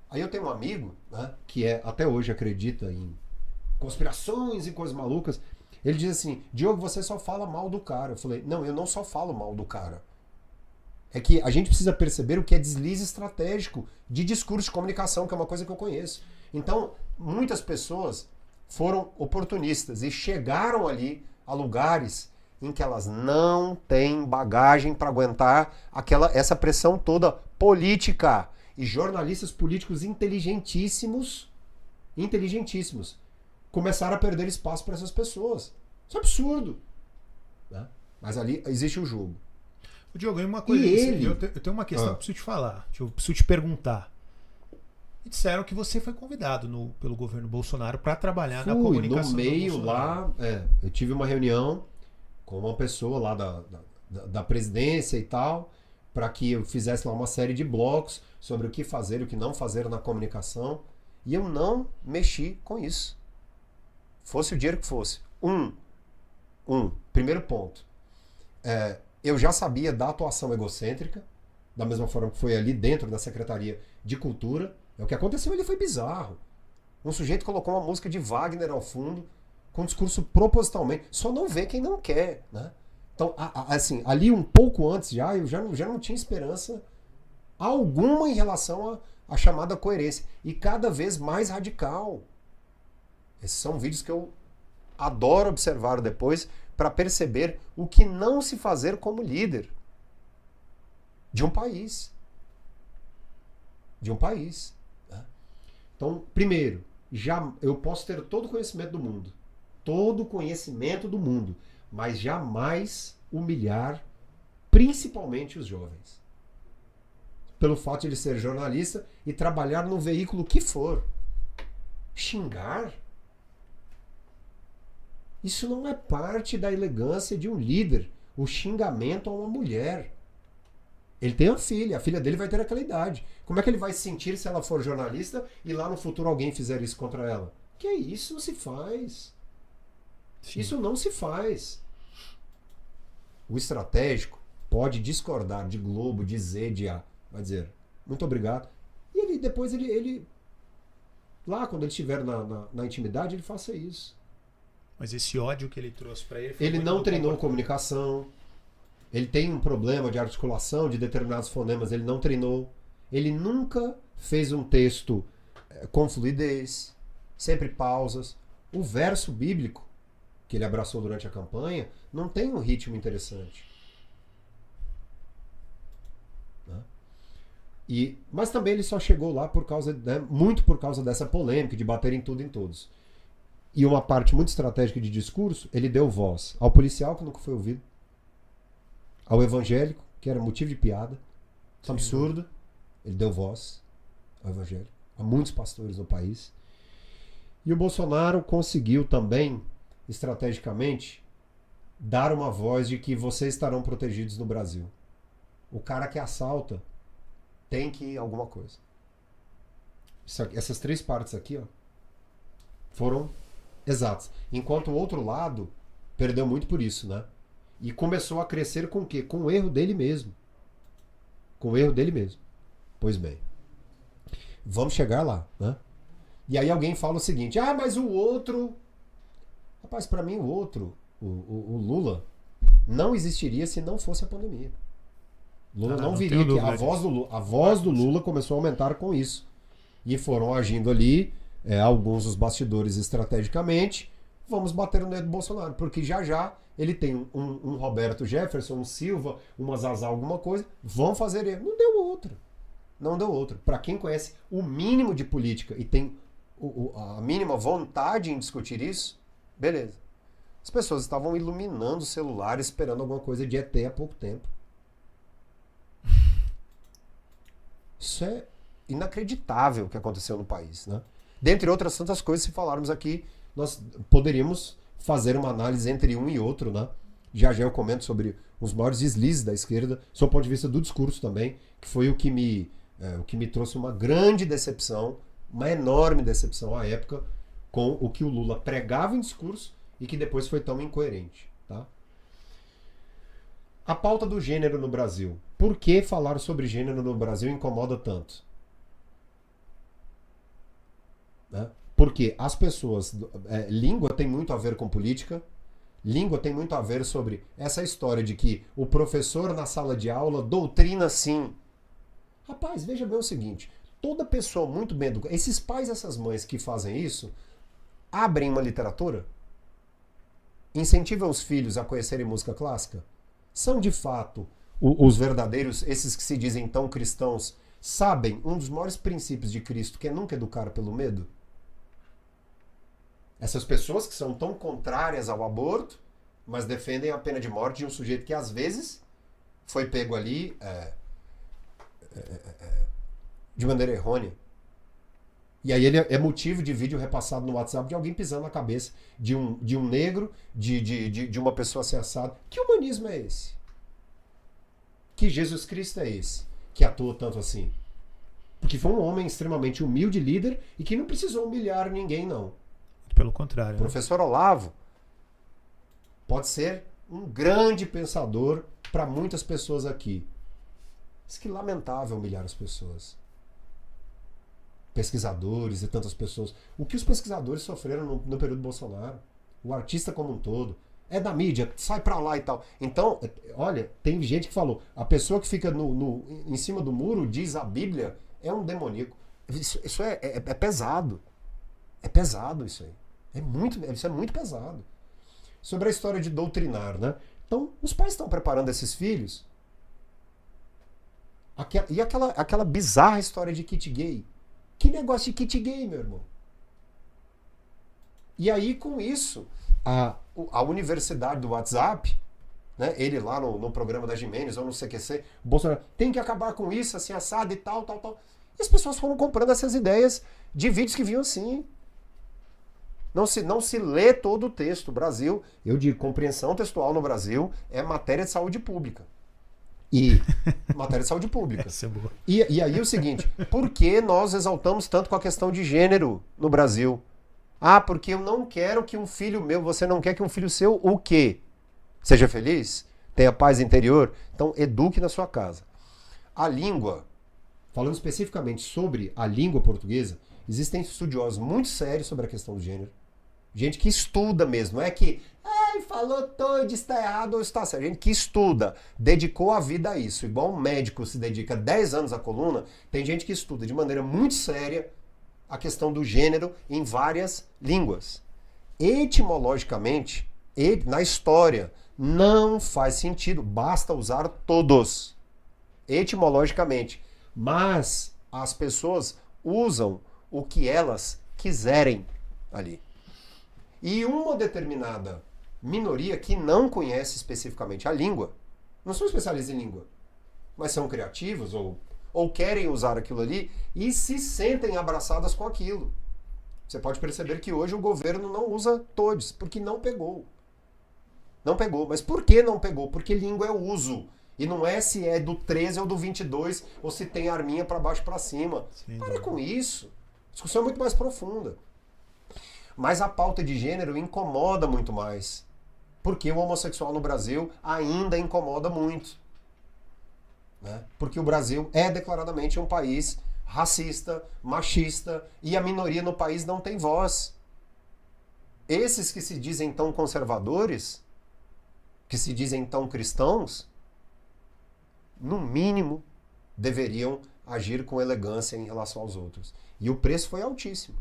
Aí eu tenho um amigo, né, que até hoje acredita em conspirações e coisas malucas. Ele diz assim: Diogo, você só fala mal do cara. Eu falei: não, eu não só falo mal do cara. É que a gente precisa perceber o que é deslize estratégico de discurso de comunicação, que é uma coisa que eu conheço. Então, muitas pessoas foram oportunistas e chegaram ali a lugares em que elas não têm bagagem para aguentar essa pressão toda política. E jornalistas políticos inteligentíssimos começaram a perder espaço para essas pessoas. Isso é absurdo. Né? Mas ali existe o jogo. Diogo, uma coisa, eu tenho uma questão que eu preciso te falar, eu preciso te perguntar. Me disseram que você foi convidado pelo governo Bolsonaro para trabalhar na comunicação. No meio lá, eu tive uma reunião com uma pessoa lá da presidência e tal, para que eu fizesse lá uma série de blocos sobre o que fazer e o que não fazer na comunicação. E eu não mexi com isso. Fosse o dinheiro que fosse. Primeiro ponto. Eu já sabia da atuação egocêntrica, da mesma forma que foi ali dentro da Secretaria de Cultura. O que aconteceu ali foi bizarro. Um sujeito colocou uma música de Wagner ao fundo, com discurso propositalmente. Só não vê quem não quer, né? Então, assim, ali um pouco antes eu já não tinha esperança alguma em relação à chamada coerência. E cada vez mais radical. Esses são vídeos que eu adoro observar depois para perceber o que não se fazer como líder de um país. De um país. Né? Então, primeiro, eu posso ter todo o conhecimento do mundo. Todo o conhecimento do mundo. Mas jamais humilhar principalmente os jovens. Pelo fato de ele ser jornalista e trabalhar no veículo que for. Xingar? Isso não é parte da elegância de um líder. O xingamento a uma mulher. Ele tem uma filha, a filha dele vai ter aquela idade. Como é que ele vai se sentir se ela for jornalista e lá no futuro alguém fizer isso contra ela? Que é isso? Não se faz. Sim. Isso não se faz. O estratégico pode discordar de Globo, de Z, de A. Vai dizer, muito obrigado. E depois ele lá, quando ele estiver na intimidade, ele faça isso. Mas esse ódio que ele trouxe para ele... Ele não treinou comunicação. Ele tem um problema de articulação de determinados fonemas. Ele não treinou. Ele nunca fez um texto com fluidez. Sempre pausas. O verso bíblico que ele abraçou durante a campanha não tem um ritmo interessante. Né? Mas também ele só chegou lá muito por causa dessa polêmica de bater em tudo e em todos. E uma parte muito estratégica de discurso, ele deu voz ao policial, que nunca foi ouvido, ao evangélico, que era motivo de piada. Isso é absurdo. Ele deu voz ao evangélico, a muitos pastores no país. E o Bolsonaro conseguiu também, estrategicamente, dar uma voz de que vocês estarão protegidos no Brasil. O cara que assalta tem que ir alguma coisa. Essas três partes aqui, ó, foram exatas. Enquanto o outro lado perdeu muito por isso, né? E começou a crescer com o quê? Com o erro dele mesmo. Com o erro dele mesmo. Pois bem. Vamos chegar lá, né? E aí alguém fala o seguinte: mas o outro... Rapaz, para mim o outro, o Lula, não existiria se não fosse a pandemia. Lula não viria aqui. A voz do Lula começou a aumentar com isso. E foram agindo ali, alguns dos bastidores estrategicamente, vamos bater no dedo do Bolsonaro, porque já ele tem um Roberto Jefferson, um Silva, uma Zazá, alguma coisa, vão fazer ele. Não deu outra. Não deu outra. Para quem conhece o mínimo de política e tem a mínima vontade em discutir isso, beleza. As pessoas estavam iluminando o celular esperando alguma coisa de ET há pouco tempo. Isso é inacreditável o que aconteceu no país, né? Dentre outras tantas coisas, se falarmos aqui, nós poderíamos fazer uma análise entre um e outro, né? Já eu comento sobre os maiores deslizes da esquerda, sob o ponto de vista do discurso também, que foi o que me O que me trouxe uma grande decepção, uma enorme decepção à época, com o que o Lula pregava em discurso e que depois foi tão incoerente. Tá? A pauta do gênero no Brasil. Por que falar sobre gênero no Brasil incomoda tanto? Né? Porque as pessoas... língua tem muito a ver com política. Língua tem muito a ver sobre essa história de que o professor na sala de aula doutrina sim. Rapaz, veja bem o seguinte. Toda pessoa muito bem educada... Esses pais e essas mães que fazem isso abrem uma literatura? Incentivam os filhos a conhecerem música clássica? São de fato os verdadeiros, esses que se dizem tão cristãos, sabem um dos maiores princípios de Cristo, que é nunca educar pelo medo? Essas pessoas que são tão contrárias ao aborto, mas defendem a pena de morte de um sujeito que às vezes foi pego ali de maneira errônea. E aí ele é motivo de vídeo repassado no WhatsApp de alguém pisando na cabeça de um negro, de uma pessoa assim assada. Que humanismo é esse? Que Jesus Cristo é esse? Que atua tanto assim? Porque foi um homem extremamente humilde, líder, e que não precisou humilhar ninguém, não. Pelo contrário. O professor Olavo pode ser um grande pensador para muitas pessoas aqui. Mas que lamentável humilhar as pessoas. Pesquisadores e tantas pessoas. O que os pesquisadores sofreram no período Bolsonaro? O artista como um todo. É da mídia, sai pra lá e tal. Então, olha, tem gente que falou, a pessoa que fica em cima do muro diz a Bíblia é um demoníaco. Isso é pesado. É pesado isso aí. Isso é muito pesado. Sobre a história de doutrinar, né? Então, os pais estão preparando esses filhos. E aquela bizarra história de kit gay. Que negócio de kit gay, meu irmão? E aí, com isso, a universidade do WhatsApp, né, ele lá no programa da Gimenez ou no CQC, Bolsonaro, tem que acabar com isso, assim, assado e tal. E as pessoas foram comprando essas ideias de vídeos que vinham assim. Não se lê todo o texto. O Brasil, eu digo, compreensão textual no Brasil é matéria de saúde pública. Matéria de saúde pública. Essa é boa. E aí o seguinte, por que nós exaltamos tanto com a questão de gênero no Brasil? Porque eu não quero que um filho meu, você não quer que um filho seu o quê? Seja feliz? Tenha paz interior? Então eduque na sua casa. A língua, falando especificamente sobre a língua portuguesa, existem estudiosos muito sérios sobre a questão do gênero. Gente que estuda mesmo, não é que falou todo, está errado ou está certo. Gente que estuda, dedicou a vida a isso. Igual um médico se dedica 10 anos à coluna, tem gente que estuda de maneira muito séria a questão do gênero em várias línguas. Etimologicamente, na história, não faz sentido, basta usar todos. Etimologicamente. Mas as pessoas usam o que elas quiserem ali. E uma determinada minoria que não conhece especificamente a língua, não são especialistas em língua, mas são criativos ou querem usar aquilo ali e se sentem abraçadas com aquilo. Você pode perceber que hoje o governo não usa todes, porque não pegou. Não pegou. Mas por que não pegou? Porque língua é uso. E não é se é do 13 ou do 22, ou se tem arminha para baixo e para cima. Sim, para com isso. A discussão é muito mais profunda. Mas a pauta de gênero incomoda muito mais. Porque o homossexual no Brasil ainda incomoda muito. Né? Porque o Brasil é declaradamente um país racista, machista, e a minoria no país não tem voz. Esses que se dizem tão conservadores, que se dizem tão cristãos, no mínimo deveriam agir com elegância em relação aos outros. E o preço foi altíssimo.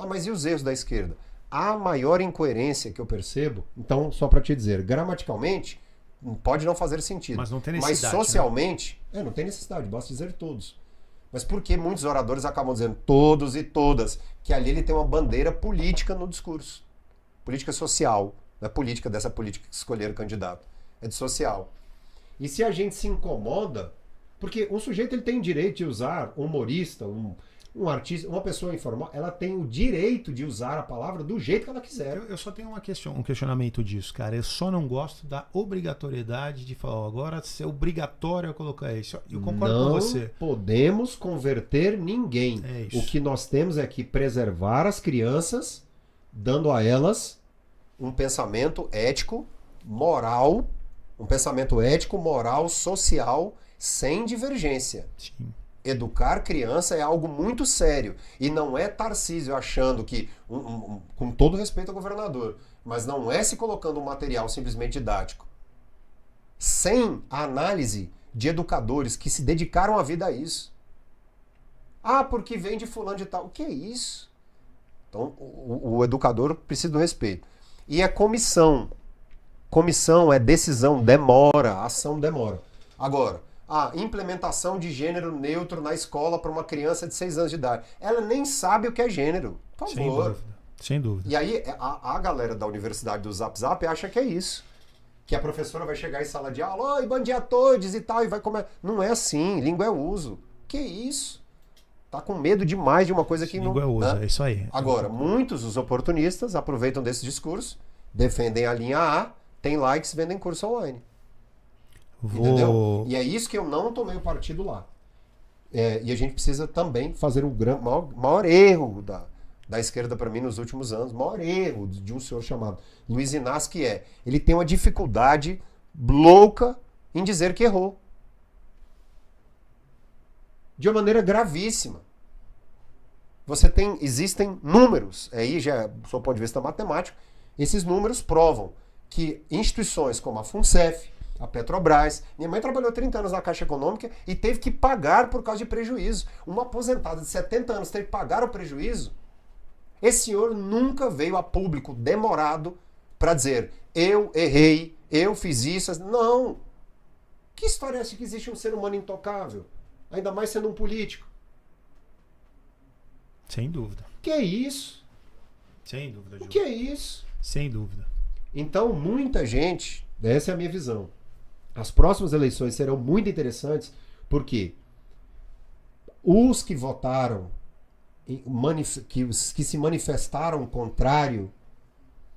Mas e os erros da esquerda? A maior incoerência que eu percebo, então, só para te dizer, gramaticalmente, pode não fazer sentido. Mas não tem necessidade. Mas socialmente, não tem necessidade, basta dizer todos. Mas por que muitos oradores acabam dizendo todos e todas? Que ali ele tem uma bandeira política no discurso. Política social. Não é política dessa política que escolher o candidato. É de social. E se a gente se incomoda, porque um sujeito ele tem direito de usar um humorista, um artista, uma pessoa informal, ela tem o direito de usar a palavra do jeito que ela quiser. Eu só tenho um questionamento disso, cara. Eu só não gosto da obrigatoriedade de falar, ó, agora se é obrigatório eu colocar isso. Eu concordo com você. Não podemos converter ninguém. É isso. O que nós temos é que preservar as crianças, dando a elas um pensamento ético, moral, social, sem divergência. Sim. Educar criança é algo muito sério. E não é Tarcísio achando que, com todo respeito ao governador, mas não é se colocando um material simplesmente didático. Sem a análise de educadores que se dedicaram a vida a isso. Ah, porque vem de fulano de tal. O que é isso? Então, o educador precisa do respeito. E a comissão. Comissão é decisão, demora, ação demora. Agora, a implementação de gênero neutro na escola para uma criança de 6 anos de idade. Ela nem sabe o que é gênero. Por favor. Sem dúvida. Sem dúvida. E aí a galera da universidade do Zap Zap acha que é isso. Que a professora vai chegar em sala de aula, oi, bom dia a todos e tal, e vai comer. Não é assim, língua é uso. Que isso? Tá com medo demais de uma coisa que língua não... é uso, né? é isso aí. Agora, muitos dos oportunistas aproveitam desse discurso, defendem a linha A, tem likes, vendem curso online. Entendeu? E é isso que eu não tomei o partido lá. E a gente precisa também fazer o maior erro da esquerda para mim nos últimos anos, o maior erro de um senhor chamado Luiz Inácio, que ele tem uma dificuldade louca em dizer que errou. De uma maneira gravíssima. Existem números, aí já é do seu ponto de vista matemático, esses números provam que instituições como a FUNCEF, a Petrobras, minha mãe trabalhou 30 anos na Caixa Econômica e teve que pagar por causa de prejuízo. Uma aposentada de 70 anos teve que pagar o prejuízo. Esse senhor nunca veio a público demorado para dizer, eu errei, eu fiz isso. Não. Que história é essa que existe um ser humano intocável? Ainda mais sendo um político. Sem dúvida. Que é isso? Sem dúvida, Gil. O que é isso? Sem dúvida. Então, muita gente, essa é a minha visão. As próximas eleições serão muito interessantes, porque os que votaram, que se manifestaram contrário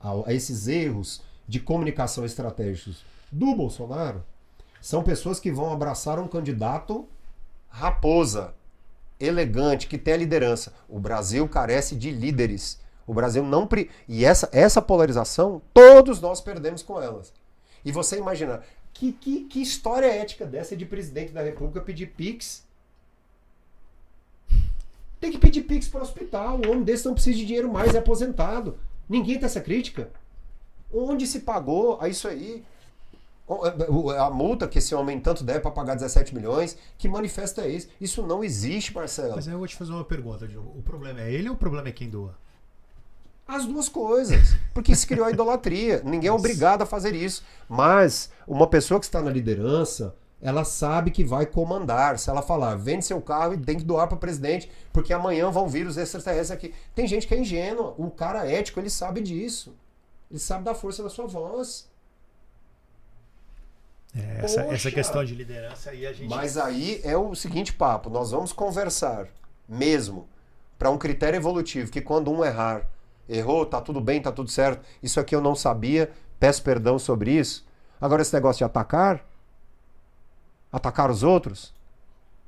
a esses erros de comunicação estratégicos do Bolsonaro, são pessoas que vão abraçar um candidato raposa, elegante, que tem a liderança. O Brasil carece de líderes. O Brasil não... E essa polarização, todos nós perdemos com elas. E você imagina, que história ética dessa de presidente da República pedir Pix? Tem que pedir Pix para o hospital. Um homem desse não precisa de dinheiro mais, é aposentado. Ninguém tem essa crítica. Onde se pagou a isso aí? A multa que esse homem tanto deve para pagar 17 milhões, que manifesta é esse? Isso não existe, Marcelo. Mas aí eu vou te fazer uma pergunta, Diogo. O problema é ele ou o problema é quem doa? As duas coisas. Porque se criou a idolatria. Ninguém é obrigado a fazer isso. Mas uma pessoa que está na liderança, ela sabe que vai comandar. Se ela falar, vende seu carro e tem que doar para o presidente, porque amanhã vão vir os extraterrestres aqui. Tem gente que é ingênua. O cara ético, ele sabe disso. Ele sabe da força da sua voz. Essa questão de liderança aí a gente... Mas aí é o seguinte papo. Nós vamos conversar mesmo para um critério evolutivo, que quando um errou, tá tudo bem, tá tudo certo, isso aqui eu não sabia, peço perdão sobre isso. Agora esse negócio de atacar os outros,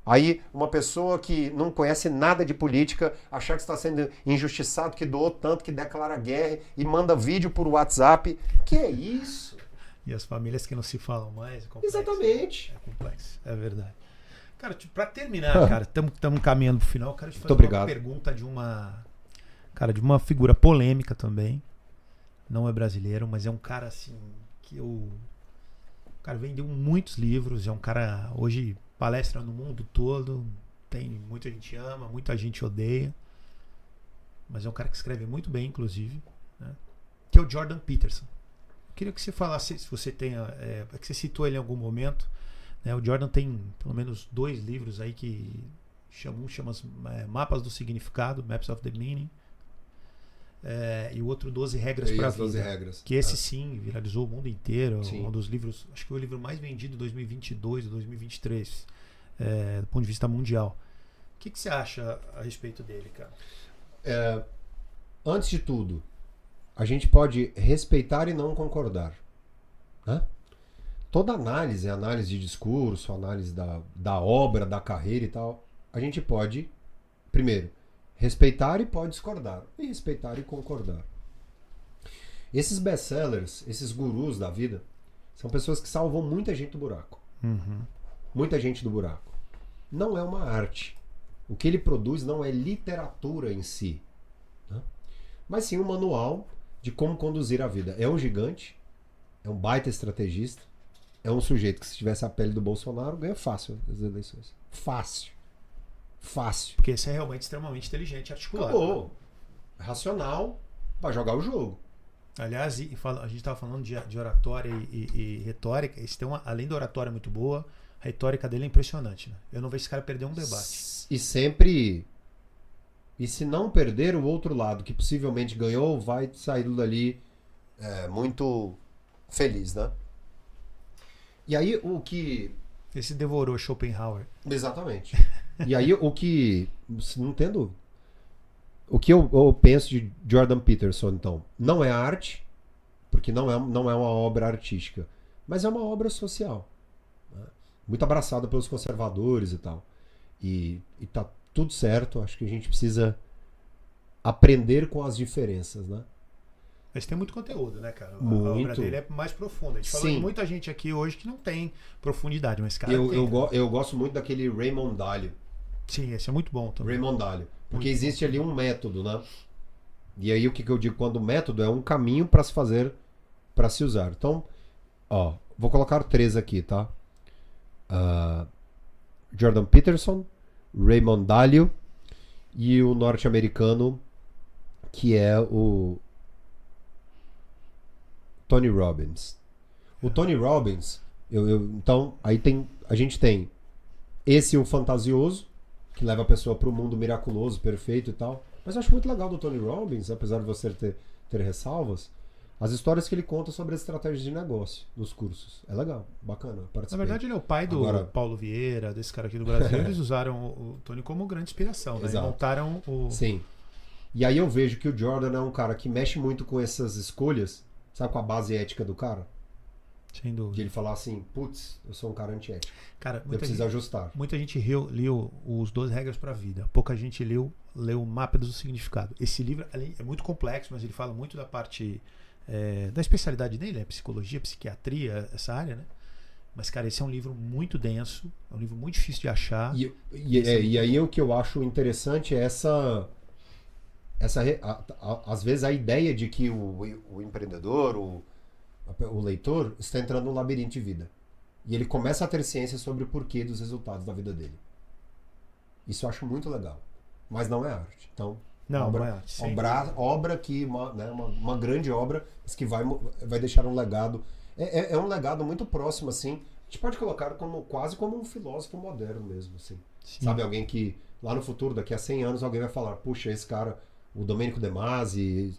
aí uma pessoa que não conhece nada de política, achar que está sendo injustiçado, que doou tanto, que declara guerra e manda vídeo por WhatsApp, que é isso? E as famílias que não se falam mais, é complexo. Exatamente. É complexo, é verdade. Cara, pra terminar, cara, estamos caminhando pro final, quero te fazer uma pergunta de uma figura polêmica também. Não é brasileiro, mas é um cara assim que o cara vendeu muitos livros, é um cara hoje palestra no mundo todo, tem muita gente ama, muita gente odeia, mas é um cara que escreve muito bem, inclusive, né? Que é o Jordan Peterson. Eu queria que você falasse, se você tem, que você citou ele em algum momento, né? O Jordan tem pelo menos 2 livros aí que chama Mapas do Significado, Maps of the Meaning. E o outro 12 Regras para a Vida. 12 regras. Que esse sim viralizou o mundo inteiro. Sim. Um dos livros, acho que foi o livro mais vendido em 2022 ou 2023, do ponto de vista mundial. que você acha a respeito dele, cara? Antes de tudo, a gente pode respeitar e não concordar, né? Toda análise de discurso, análise da obra, da carreira e tal, a gente pode, primeiro, respeitar e pode discordar. E respeitar e concordar. Esses best-sellers, esses gurus da vida, são pessoas que salvam muita gente do buraco. Uhum. Muita gente do buraco. Não é uma arte. O que ele produz não é literatura em si, né? Mas sim um manual de como conduzir a vida. É um gigante, é um baita estrategista, é um sujeito que, se tivesse a pele do Bolsonaro, ganha fácil as eleições. Fácil. Fácil. Porque esse é realmente extremamente inteligente e articulado. Acabou. Né? Racional para jogar o jogo. Aliás, a gente estava falando de oratória e retórica. Esse tem além da oratória muito boa, a retórica dele é impressionante. Né? Eu não vejo esse cara perder um debate. E sempre... E se não perder, o outro lado, que possivelmente ganhou, vai sair dali muito feliz, né? E aí o que... Esse devorou Schopenhauer. Exatamente. E aí o que... Não entendo... O que eu penso de Jordan Peterson, então, não é arte, porque não é uma obra artística, mas é uma obra social, né? Muito abraçada pelos conservadores e tal. E tá tudo certo, acho que a gente precisa aprender com as diferenças, né? Mas tem muito conteúdo, né, cara? Muito. A obra dele é mais profunda. A gente falou de muita gente aqui hoje que não tem profundidade, mas, cara, eu gosto muito daquele Raymond Dalio. Sim, esse é muito bom também. Raymond Dalio. Porque existe ali um método, né? E aí o que eu digo quando o método é um caminho para se fazer, para se usar. Então, ó, vou colocar 3 aqui, tá? Jordan Peterson, Raymond Dalio e o norte-americano que é o Tony Robbins. O Tony Robbins, então, aí a gente tem o fantasioso, que leva a pessoa para o mundo miraculoso, perfeito e tal. Mas eu acho muito legal do Tony Robbins, apesar de você ter ressalvas, as histórias que ele conta sobre as estratégias de negócio nos cursos. É legal, bacana. Na verdade, ele é o pai do Paulo Vieira, desse cara aqui do Brasil. Eles usaram o Tony como grande inspiração, né? E montaram o... Sim. E aí eu vejo que o Jordan é um cara que mexe muito com essas escolhas, sabe, com a base ética do cara. Sem dúvida. De ele falar assim, putz, eu sou um cara antiético. Cara, eu preciso ajustar. Muita gente leu os 12 Regras para a Vida. Pouca gente leu o Mapa do Significado. Esse livro é muito complexo, mas ele fala muito da parte da especialidade dele, psicologia, psiquiatria, essa área, né? Mas, cara, esse é um livro muito denso, é um livro muito difícil de achar. E aí o que eu acho interessante é às vezes a ideia de que o empreendedor, o leitor, está entrando num labirinto de vida. E ele começa a ter ciência sobre o porquê dos resultados da vida dele. Isso eu acho muito legal. Mas não é arte. Então, não é arte. Obra que, uma grande obra, mas que vai deixar um legado. É um legado muito próximo, assim. A gente pode colocar quase como um filósofo moderno mesmo, assim. Sim. Sabe, alguém que lá no futuro, daqui a 100 anos, alguém vai falar, puxa, esse cara, o Domenico De Masi,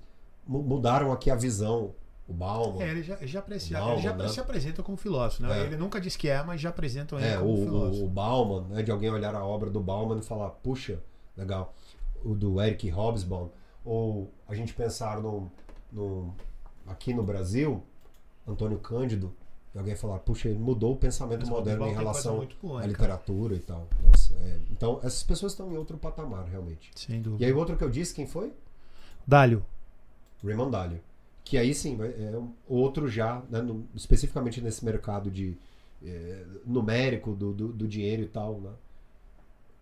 mudaram aqui a visão. O Bauman. Ele já se apresenta como filósofo, né? Ele nunca diz que mas já apresentam ele como filósofo. O Bauman, né? De alguém olhar a obra do Bauman e falar, puxa, legal. O do Eric Hobsbawm. Ou a gente pensar aqui no Brasil, Antônio Cândido, e alguém falar, puxa, ele mudou o pensamento moderno em relação à literatura e tal. Nossa, então, essas pessoas estão em outro patamar, realmente. Sem dúvida. E aí o outro que eu disse, quem foi? Dalio. Raymond Dalio. Que aí sim, é outro já, né, especificamente nesse mercado de numérico do dinheiro e tal, né,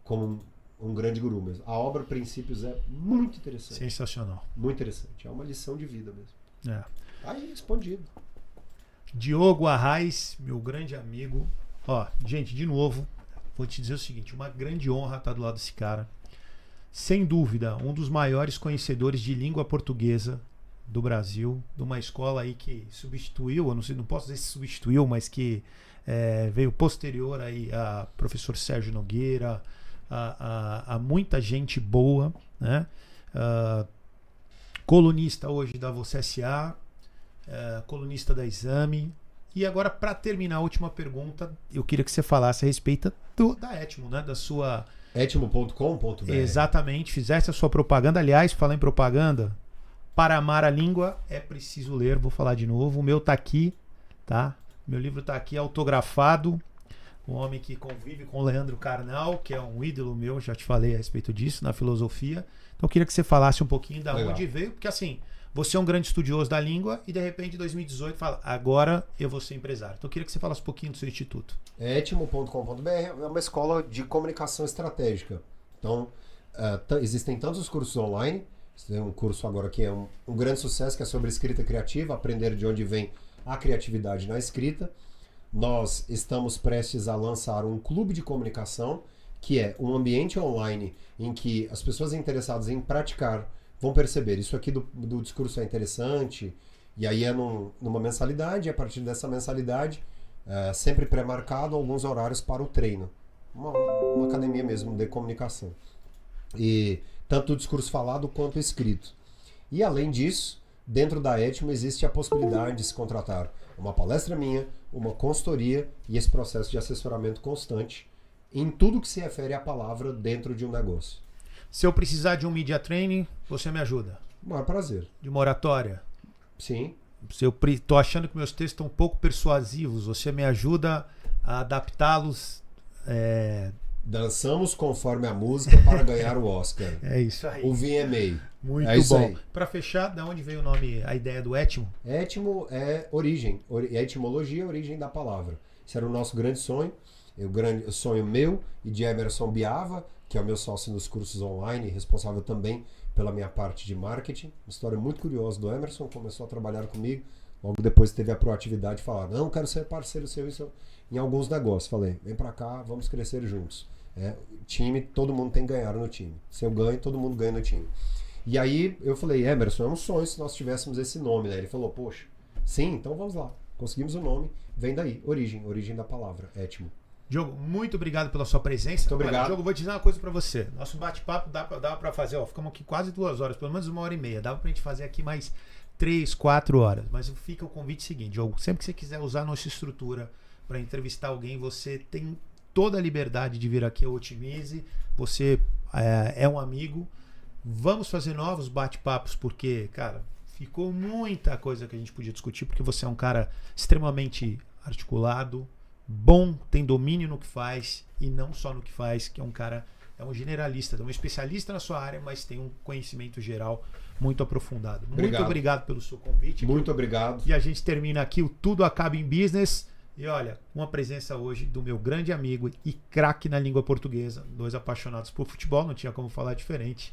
como um grande guru mesmo. A obra Princípios é muito interessante. Sensacional. Muito interessante. É uma lição de vida mesmo. Aí, respondido. Diogo Arraes, meu grande amigo. Ó, gente, de novo, vou te dizer o seguinte, uma grande honra estar do lado desse cara. Sem dúvida, um dos maiores conhecedores de língua portuguesa do Brasil, de uma escola aí que substituiu, eu não posso dizer se substituiu, mas que veio posterior aí a professor Sérgio Nogueira, a muita gente boa, né? Colunista hoje da Você S.A., colunista da Exame, E agora, para terminar a última pergunta, eu queria que você falasse a respeito da Etimo, né? Da sua... Etimo.com.br. Exatamente, fizesse a sua propaganda. Aliás, falar em propaganda, para amar a língua é preciso ler, vou falar de novo. O meu tá aqui, tá? Meu livro tá aqui autografado. Um homem que convive com o Leandro Carnal, que é um ídolo meu, já te falei a respeito disso, na filosofia. Então eu queria que você falasse um pouquinho da onde veio, porque assim, você é um grande estudioso da língua e de repente em 2018 fala, agora eu vou ser empresário. Então eu queria que você falasse um pouquinho do seu instituto. Etimo.com.br é uma escola de comunicação estratégica. Então, existem tantos cursos online. Tem um curso agora que é um grande sucesso, que é sobre escrita criativa, aprender de onde vem a criatividade na escrita. Nós estamos prestes a lançar um clube de comunicação, que é um ambiente online em que as pessoas interessadas em praticar vão perceber, isso aqui do discurso é interessante, e aí é numa mensalidade, e a partir dessa mensalidade, sempre pré-marcado alguns horários para o treino. Uma academia mesmo de comunicação. E tanto o discurso falado quanto escrito. E além disso, dentro da Etimo existe a possibilidade de se contratar uma palestra minha, uma consultoria e esse processo de assessoramento constante em tudo que se refere à palavra dentro de um negócio. Se eu precisar de um media training, você me ajuda? Maior prazer. De uma oratória? Sim. Se eu tô achando que meus textos estão um pouco persuasivos, você me ajuda a adaptá-los? Dançamos conforme a música para ganhar o Oscar. É isso aí. O VMA. Muito isso bom. aí. Para fechar, de onde veio o nome, a ideia do Etimo? Etimo é origem. A etimologia é a origem da palavra. Esse era o nosso grande sonho. O grande sonho meu e de Emerson Biava, que é o meu sócio nos cursos online, responsável também pela minha parte de marketing. Uma história muito curiosa do Emerson, começou a trabalhar comigo, logo depois teve a proatividade de falar, não, quero ser parceiro seu em alguns negócios. Falei, vem pra cá, vamos crescer juntos. Time, todo mundo tem que ganhar no time. Se eu ganho, todo mundo ganha no time. E aí eu falei, Emerson, é um sonho se nós tivéssemos esse nome, né? Ele falou, poxa, sim, então vamos lá. Conseguimos o nome, vem daí, origem da palavra, Etimo. Diogo, muito obrigado pela sua presença. Muito obrigado. Olha, Diogo, vou dizer uma coisa pra você. Nosso bate-papo dava pra fazer, ficamos aqui quase 2 horas, pelo menos 1h30. Dava pra gente fazer aqui mais 3, 4 horas. Mas fica o convite seguinte, Diogo, sempre que você quiser usar a nossa estrutura pra entrevistar alguém, você tem toda a liberdade de vir aqui ao Otimize. Você é um amigo. Vamos fazer novos bate-papos, porque, cara, ficou muita coisa que a gente podia discutir, porque você é um cara extremamente articulado, bom, tem domínio no que faz, e não só no que faz, que é um cara, é um generalista, é um especialista na sua área, mas tem um conhecimento geral muito aprofundado. Muito obrigado pelo seu convite. Muito obrigado. E a gente termina aqui o Tudo Acaba em Business. E olha, uma presença hoje do meu grande amigo e craque na língua portuguesa, 2 apaixonados por futebol, não tinha como falar diferente,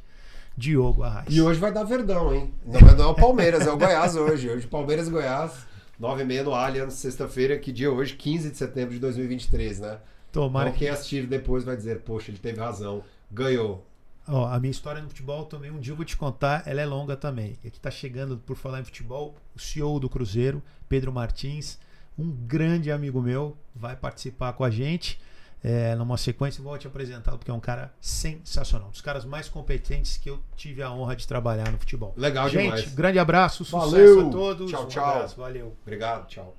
Diogo Arraes. E hoje vai dar Verdão, hein? Não é o Palmeiras, é o Goiás hoje. Hoje Palmeiras e Goiás, 9h30 no Allianz, sexta-feira, que dia hoje? 15 de setembro de 2023, né? Tomara então quem assistir depois vai dizer, poxa, ele teve razão, ganhou. Ó, a minha história no futebol também, um dia eu vou te contar, ela é longa também. E aqui tá chegando, por falar em futebol, o CEO do Cruzeiro, Pedro Martins, um grande amigo meu, vai participar com a gente. Numa sequência eu vou te apresentá-lo, porque é um cara sensacional, um dos caras mais competentes que eu tive a honra de trabalhar no futebol. Legal gente, demais. Grande abraço, sucesso Valeu. a todos. Tchau, Um tchau. abraço, valeu. Obrigado, tchau.